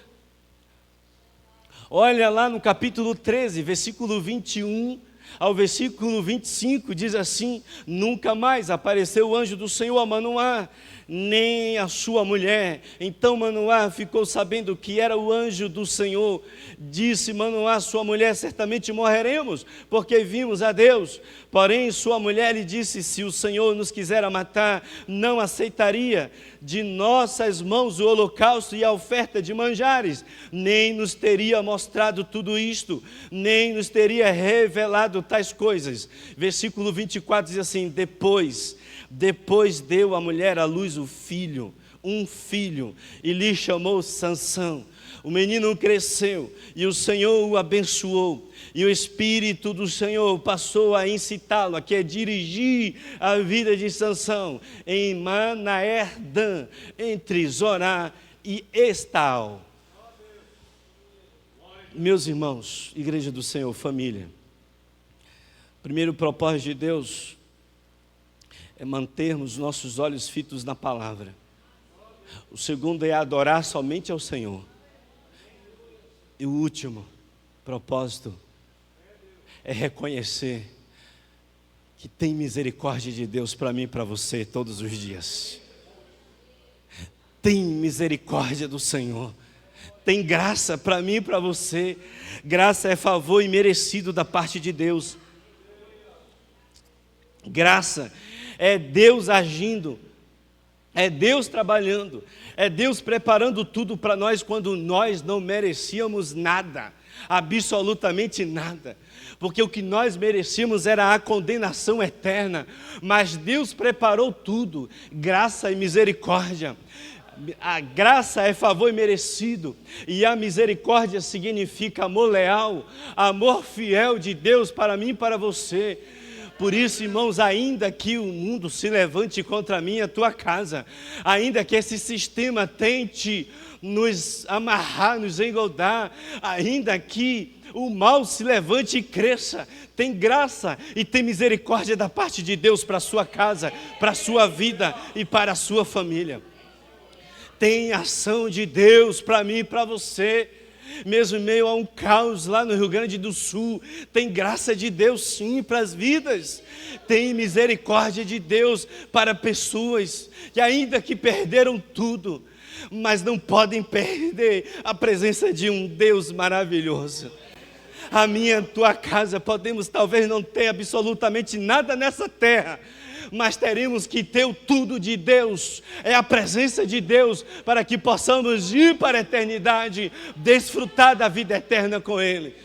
Speaker 2: Olha lá no capítulo 13, versículo 21 ao versículo 25, diz assim: nunca mais apareceu o anjo do Senhor a Manoá, nem a sua mulher. Então Manoá ficou sabendo que era o anjo do Senhor. Disse Manoá, sua mulher, certamente morreremos, porque vimos a Deus. Porém sua mulher lhe disse, se o Senhor nos quisera matar, não aceitaria de nossas mãos o holocausto e a oferta de manjares, nem nos teria mostrado tudo isto, nem nos teria revelado tais coisas. Versículo 24 diz assim: depois deu a mulher à luz um filho, e lhe chamou Sansão. O menino cresceu, e o Senhor o abençoou, e o Espírito do Senhor passou a incitá-lo, a quer dirigir a vida de Sansão em Manaerdã, entre Zorá e Estal. Meus irmãos, Igreja do Senhor, família, primeiro propósito de Deus é mantermos nossos olhos fitos na palavra. O segundo é adorar somente ao Senhor. E o último propósito é reconhecer que tem misericórdia de Deus para mim e para você todos os dias. Tem misericórdia do Senhor. Tem graça para mim e para você. Graça é favor imerecido da parte de Deus. Graça é Deus agindo, é Deus trabalhando, é Deus preparando tudo para nós quando nós não merecíamos nada, absolutamente nada, porque o que nós merecíamos era a condenação eterna, mas Deus preparou tudo, graça e misericórdia. A graça é favor imerecido, e a misericórdia significa amor leal, amor fiel de Deus para mim e para você. Por isso, irmãos, ainda que o mundo se levante contra mim e a tua casa, ainda que esse sistema tente nos amarrar, nos engoldar, ainda que o mal se levante e cresça, tem graça e tem misericórdia da parte de Deus para a sua casa, para a sua vida e para a sua família. Tem ação de Deus para mim e para você. Mesmo em meio a um caos lá no Rio Grande do Sul, tem graça de Deus sim para as vidas, tem misericórdia de Deus para pessoas que ainda que perderam tudo, mas não podem perder a presença de um Deus maravilhoso. A minha e a tua casa podemos talvez não ter absolutamente nada nessa terra, mas teremos que ter o tudo de Deus, é a presença de Deus, para que possamos ir para a eternidade, desfrutar da vida eterna com Ele.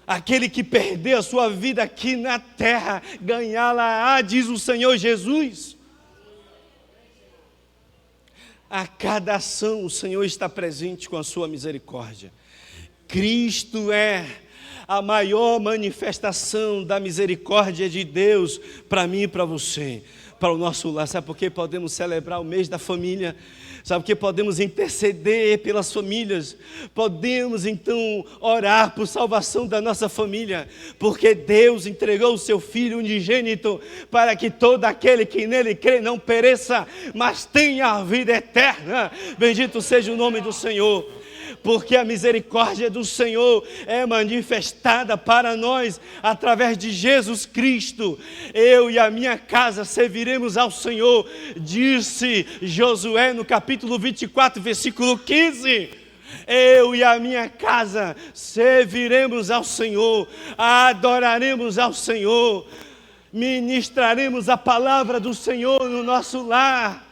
Speaker 2: Aquele que perdeu a sua vida aqui na terra, ganhá-la, diz o Senhor Jesus. A cada ação o Senhor está presente com a sua misericórdia. Cristo é a maior manifestação da misericórdia de Deus para mim e para você, para o nosso lar. Sabe por que podemos celebrar o mês da família? Sabe por que podemos interceder pelas famílias? Podemos então orar por salvação da nossa família, porque Deus entregou o seu Filho unigênito para que todo aquele que nele crê não pereça, mas tenha a vida eterna. Bendito seja o nome do Senhor. Porque a misericórdia do Senhor é manifestada para nós através de Jesus Cristo. Eu e a minha casa serviremos ao Senhor, disse Josué no capítulo 24, versículo 15. Eu e a minha casa serviremos ao Senhor, adoraremos ao Senhor, ministraremos a palavra do Senhor no nosso lar.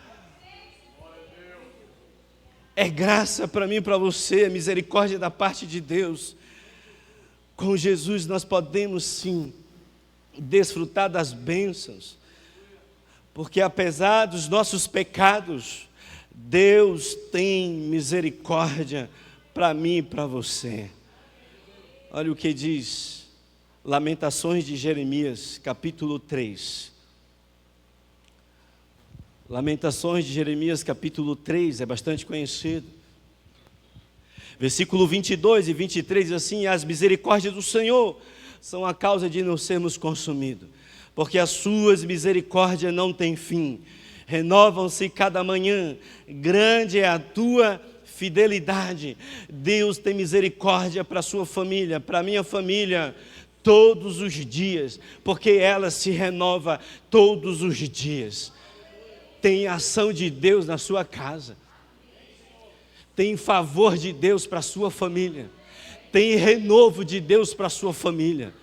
Speaker 2: É graça para mim e para você, é misericórdia da parte de Deus. Com Jesus nós podemos sim desfrutar das bênçãos, porque apesar dos nossos pecados, Deus tem misericórdia para mim e para você. Olha o que diz Lamentações de Jeremias, capítulo 3. Lamentações de Jeremias, capítulo 3, é bastante conhecido. Versículo 22 e 23 diz assim: as misericórdias do Senhor são a causa de não sermos consumidos, porque as suas misericórdias não têm fim, renovam-se cada manhã, grande é a tua fidelidade. Deus tem misericórdia para a sua família, para a minha família, todos os dias, porque ela se renova todos os dias. Tem ação de Deus na sua casa, tem favor de Deus para a sua família, tem renovo de Deus para a sua família.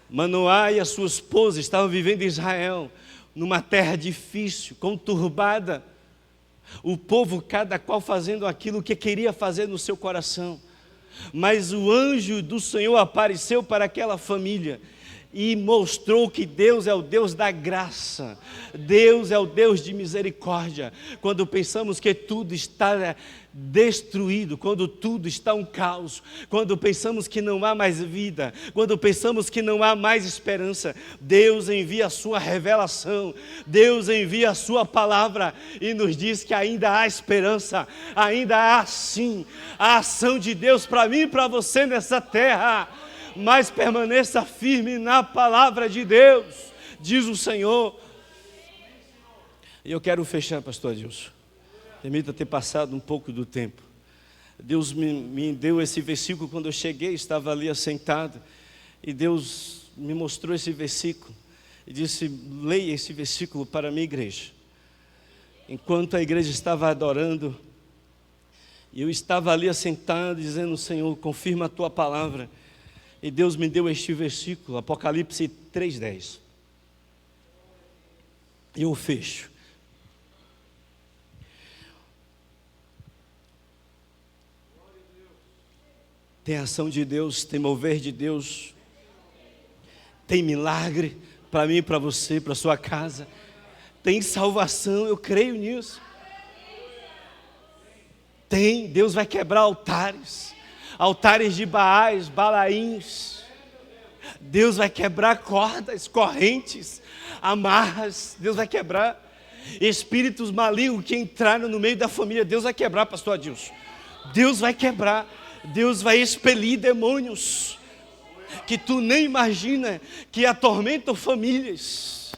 Speaker 2: Manoá e a sua esposa estavam vivendo em Israel, numa terra difícil, conturbada, o povo cada qual fazendo aquilo que queria fazer no seu coração, mas o anjo do Senhor apareceu para aquela família e mostrou que Deus é o Deus da graça, Deus é o Deus de misericórdia. Quando pensamos que tudo está destruído, quando tudo está um caos, quando pensamos que não há mais vida, quando pensamos que não há mais esperança, Deus envia a sua revelação, Deus envia a sua palavra e nos diz que ainda há esperança, ainda há sim a ação de Deus para mim e para você nessa terra. Mas permaneça firme na palavra de Deus, diz o Senhor. E eu quero fechar, pastor Adilson. Permita ter passado um pouco do tempo. Deus me deu esse versículo quando eu cheguei, estava ali assentado, e Deus me mostrou esse versículo, e disse: leia esse versículo para a minha igreja. Enquanto a igreja estava adorando, e eu estava ali assentado, dizendo: Senhor, confirma a tua palavra. E Deus me deu este versículo, Apocalipse 3:10. E eu fecho. Tem ação de Deus, tem mover de Deus, tem milagre para mim, para você, para sua casa, tem salvação, eu creio nisso. Tem, Deus vai quebrar altares de Baais, Balaíns. Deus vai quebrar cordas, correntes, amarras. Deus vai quebrar espíritos malignos que entraram no meio da família. Deus vai quebrar, pastor Adilson. Deus vai quebrar. Deus vai expelir demônios que tu nem imagina, que atormentam famílias.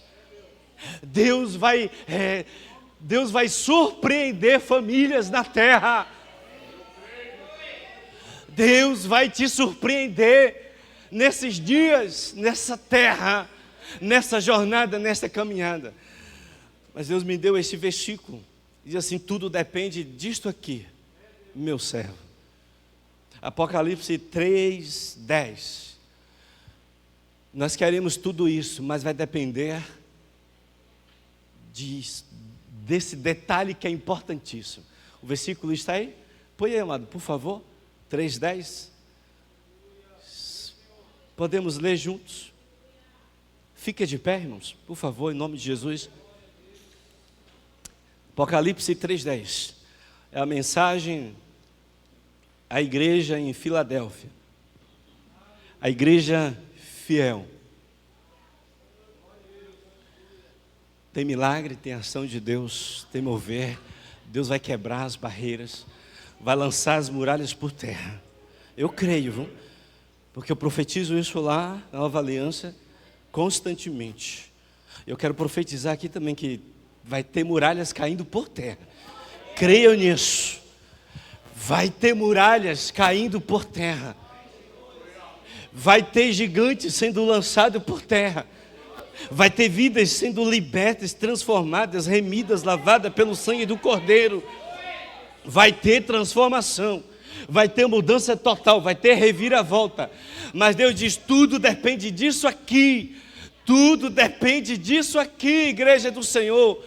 Speaker 2: Deus vai surpreender famílias na terra. Deus vai te surpreender nesses dias, nessa terra, nessa jornada, nessa caminhada. Mas Deus me deu esse versículo, diz assim: tudo depende disto aqui, meu servo. Apocalipse 3:10. Nós queremos tudo isso, mas vai depender desse detalhe que é importantíssimo. O versículo está aí? Põe aí, amado, por favor. 3:10. Podemos ler juntos? Fica de pé, irmãos, por favor, em nome de Jesus. Apocalipse 3:10. É a mensagem à igreja em Filadélfia. A igreja fiel. Tem milagre, tem ação de Deus, tem mover. Deus vai quebrar as barreiras, vai lançar as muralhas por terra. Eu creio, viu? Porque eu profetizo isso lá na Nova Aliança constantemente. Eu quero profetizar aqui também que vai ter muralhas caindo por terra. Creiam nisso. Vai ter muralhas caindo por terra. Vai ter gigantes sendo lançados por terra. Vai ter vidas sendo libertas, transformadas, remidas, lavadas pelo sangue do Cordeiro. vai ter transformação, vai ter mudança total, vai ter reviravolta. Mas Deus diz, tudo depende disso aqui. Tudo depende disso aqui, igreja do Senhor.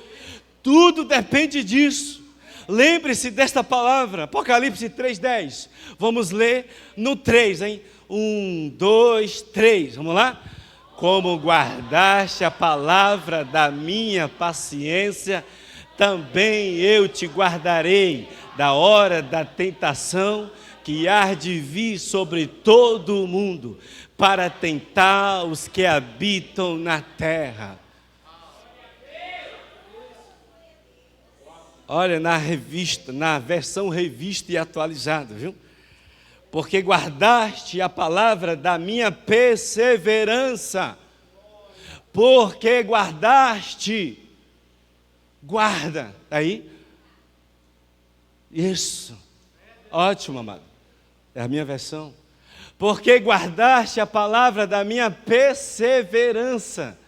Speaker 2: Tudo depende disso. Lembre-se desta palavra, Apocalipse 3:10. Vamos ler no 3, hein? 1, 2, 3. Vamos lá? Como guardaste a palavra da minha paciência, também eu te guardarei da hora da tentação que há de vir sobre todo o mundo, para tentar os que habitam na terra. Olha, na versão revista e atualizada, viu? Porque guardaste a palavra da minha perseverança. Porque guardaste. Guarda. Aí. Isso. Ótimo, amado. É a minha versão. Porque guardaste a palavra da minha perseverança.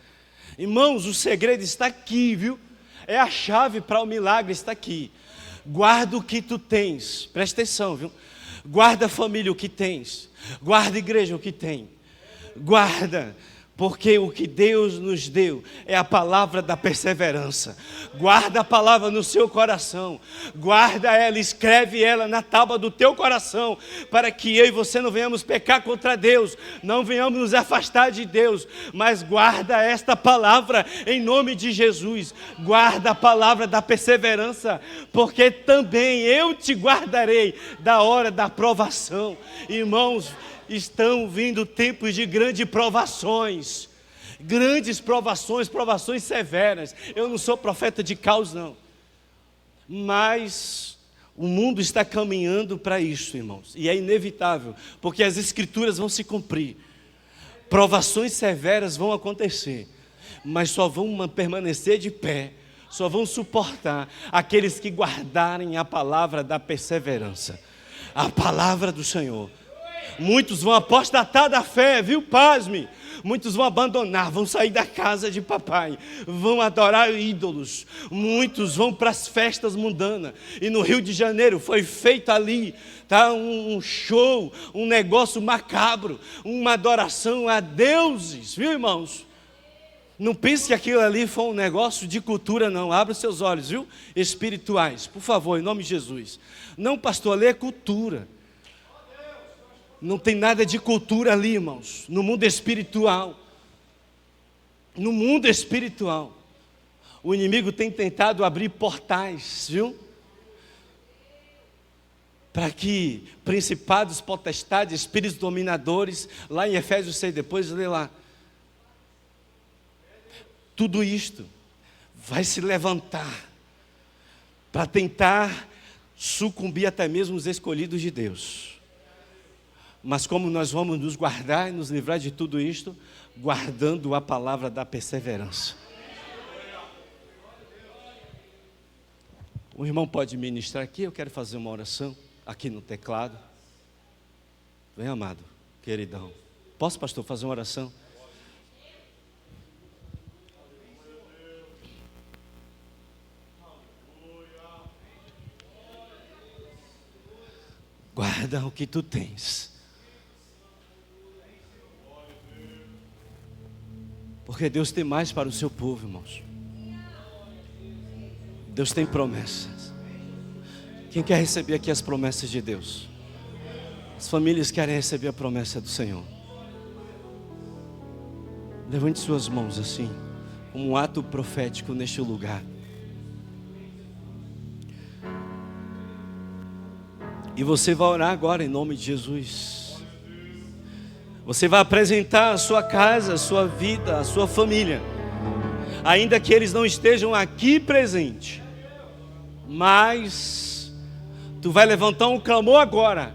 Speaker 2: Irmãos, o segredo está aqui, viu? É a chave para o milagre, está aqui. Guarda o que tu tens. Presta atenção, viu? Guarda, família, o que tens. Guarda, igreja, o que tem. Guarda, porque o que Deus nos deu é a palavra da perseverança. Guarda a palavra no seu coração. Guarda ela, escreve ela na tábua do teu coração, para que eu e você não venhamos pecar contra Deus, não venhamos nos afastar de Deus, mas guarda esta palavra em nome de Jesus. Guarda a palavra da perseverança, porque também eu te guardarei da hora da provação. Irmãos, estão vindo tempos de grandes provações, provações severas. Eu não sou profeta de caos, não, mas o mundo está caminhando para isso, irmãos, e é inevitável, porque as escrituras vão se cumprir. Provações severas vão acontecer, mas só vão permanecer de pé, só vão suportar aqueles que guardarem a palavra da perseverança, a palavra do Senhor. Muitos vão apostatar da fé, viu? Pasme. Muitos vão abandonar, vão sair da casa de papai, vão adorar ídolos. Muitos vão para as festas mundanas. E no Rio de Janeiro foi feito ali, tá? Um show, um negócio macabro, uma adoração a deuses, viu, irmãos? Não pense que aquilo ali foi um negócio de cultura, não. Abra os seus olhos, viu? Espirituais, por favor, em nome de Jesus. Não, pastor, ali é cultura. Não tem nada de cultura ali, irmãos. No mundo espiritual. No mundo espiritual. O inimigo tem tentado abrir portais, viu? Para que principados, potestades, espíritos dominadores, lá em Efésios 6, depois lê lá. Tudo isto vai se levantar para tentar sucumbir até mesmo os escolhidos de Deus. Mas como nós vamos nos guardar e nos livrar de tudo isto? Guardando a palavra da perseverança. O irmão pode ministrar aqui, eu quero fazer uma oração aqui no teclado. Vem, amado, queridão. Posso, pastor, fazer uma oração? Guarda o que tu tens. Porque Deus tem mais para o seu povo, irmãos. Deus tem promessas. Quem quer receber aqui as promessas de Deus? As famílias querem receber a promessa do Senhor. Levante suas mãos assim, como um ato profético neste lugar. E você vai orar agora em nome de Jesus. Você vai apresentar a sua casa, a sua vida, a sua família. Ainda que eles não estejam aqui presentes. Mas tu vai levantar um clamor agora.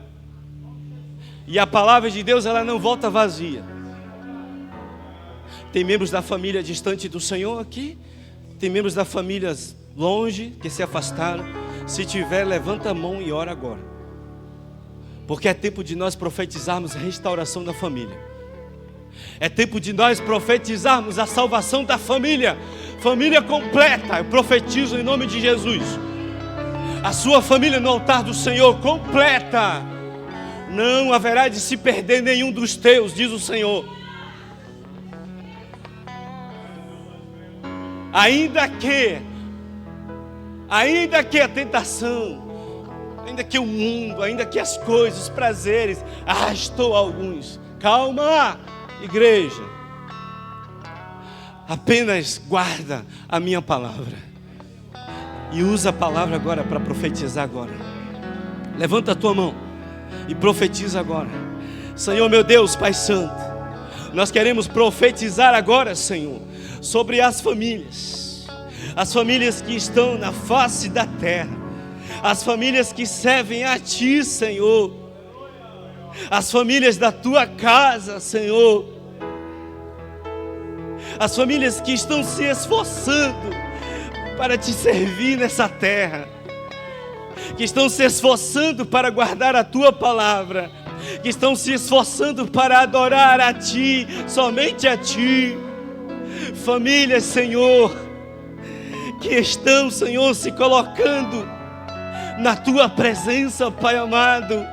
Speaker 2: E a palavra de Deus, ela não volta vazia. Tem membros da família distante do Senhor aqui. Tem membros da família longe, que se afastaram. Se tiver, levanta a mão e ora agora. Porque é tempo de nós profetizarmos a restauração da família. É tempo de nós profetizarmos a salvação da família. Família completa, eu profetizo em nome de Jesus. a sua família no altar do Senhor completa. Não haverá de se perder nenhum dos teus, diz o Senhor. Ainda que a tentação, ainda que o mundo, ainda que as coisas, os prazeres, arrastou alguns. Calma, igreja. Apenas guarda a minha palavra. E usa a palavra agora para profetizar agora. Levanta a tua mão e profetiza agora. Senhor meu Deus, Pai Santo, nós queremos profetizar agora, Senhor, sobre as famílias que estão na face da terra, as famílias que servem a Ti, Senhor, as famílias da Tua casa, Senhor, as famílias que estão se esforçando para Te servir nessa terra, que estão se esforçando para guardar a Tua palavra, que estão se esforçando para adorar a Ti, somente a Ti. Famílias, Senhor, que estão, Senhor, se colocando na Tua presença, Pai amado,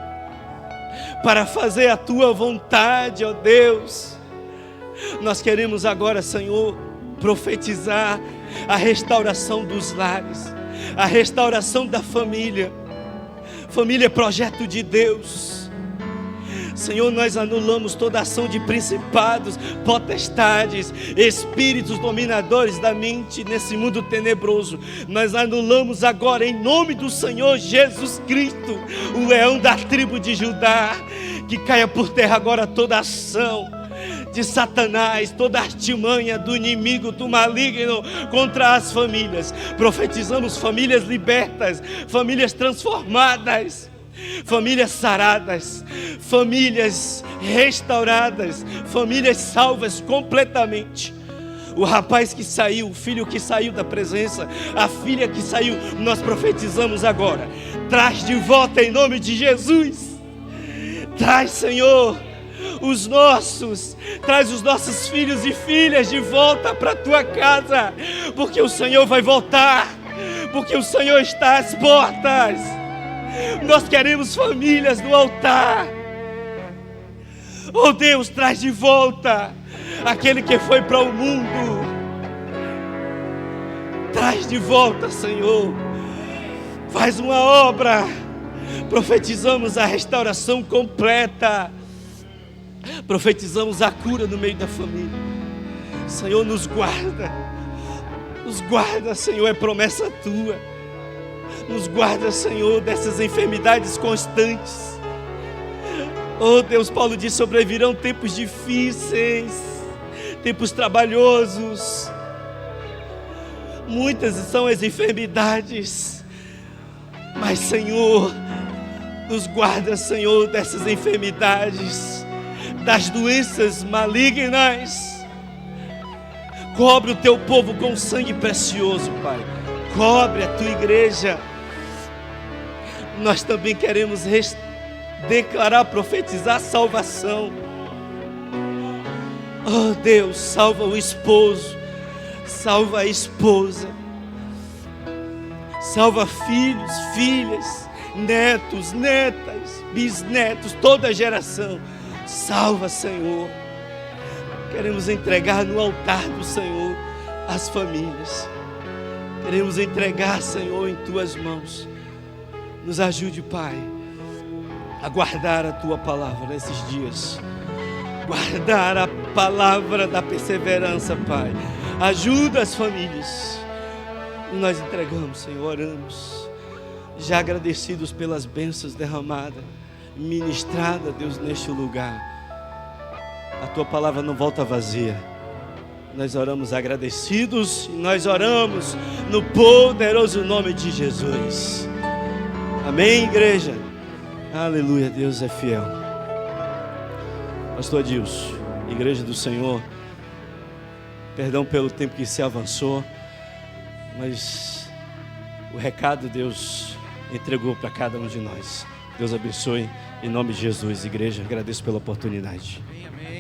Speaker 2: para fazer a Tua vontade, ó Deus. Nós queremos agora, Senhor, profetizar a restauração dos lares, a restauração da família. Família é projeto de Deus. Senhor, nós anulamos toda ação de principados, potestades, espíritos dominadores da mente nesse mundo tenebroso. Nós anulamos agora em nome do Senhor Jesus Cristo, o leão da tribo de Judá. Que caia por terra agora toda ação de Satanás, toda artimanha do inimigo, do maligno contra as famílias. Profetizamos famílias libertas, famílias transformadas, famílias saradas, famílias restauradas, famílias salvas completamente. O rapaz que saiu, o filho que saiu da presença, a filha que saiu, nós profetizamos agora. Traz de volta em nome de Jesus. Traz, Senhor, traz os nossos filhos e filhas de volta para a Tua casa, porque o Senhor vai voltar, porque o Senhor está às portas. Nós queremos famílias no altar. Oh Deus, traz de volta aquele que foi para o mundo. Traz de volta, Senhor. Faz uma obra. Profetizamos a restauração completa. Profetizamos a cura no meio da família. Senhor, nos guarda. Nos guarda, Senhor, é promessa Tua. Nos guarda, Senhor, dessas enfermidades constantes. Oh Deus, Paulo diz: sobrevirão tempos difíceis, tempos trabalhosos. Muitas são as enfermidades, mas, Senhor, nos guarda, Senhor, dessas enfermidades, das doenças malignas. Cobre o Teu povo com sangue precioso, Pai. Cobre a Tua igreja. Nós também queremos declarar, profetizar salvação. Oh Deus, salva o esposo, salva a esposa, salva filhos, filhas, netos, netas, bisnetos, toda a geração. Salva, Senhor. Queremos entregar no altar do Senhor as famílias. Queremos entregar, Senhor, em Tuas mãos. Nos ajude, Pai, a guardar a Tua palavra nesses dias. Guardar a palavra da perseverança, Pai. Ajuda as famílias. E nós entregamos, Senhor, oramos, já agradecidos pelas bênçãos derramadas, ministrada, Deus, neste lugar. A Tua palavra não volta vazia. Nós oramos agradecidos e nós oramos no poderoso nome de Jesus. Amém, igreja? Aleluia, Deus é fiel. Pastor Adilson, igreja do Senhor, perdão pelo tempo que se avançou, mas o recado Deus entregou para cada um de nós. Deus abençoe, em nome de Jesus, igreja. Agradeço pela oportunidade.
Speaker 1: Amém, amém.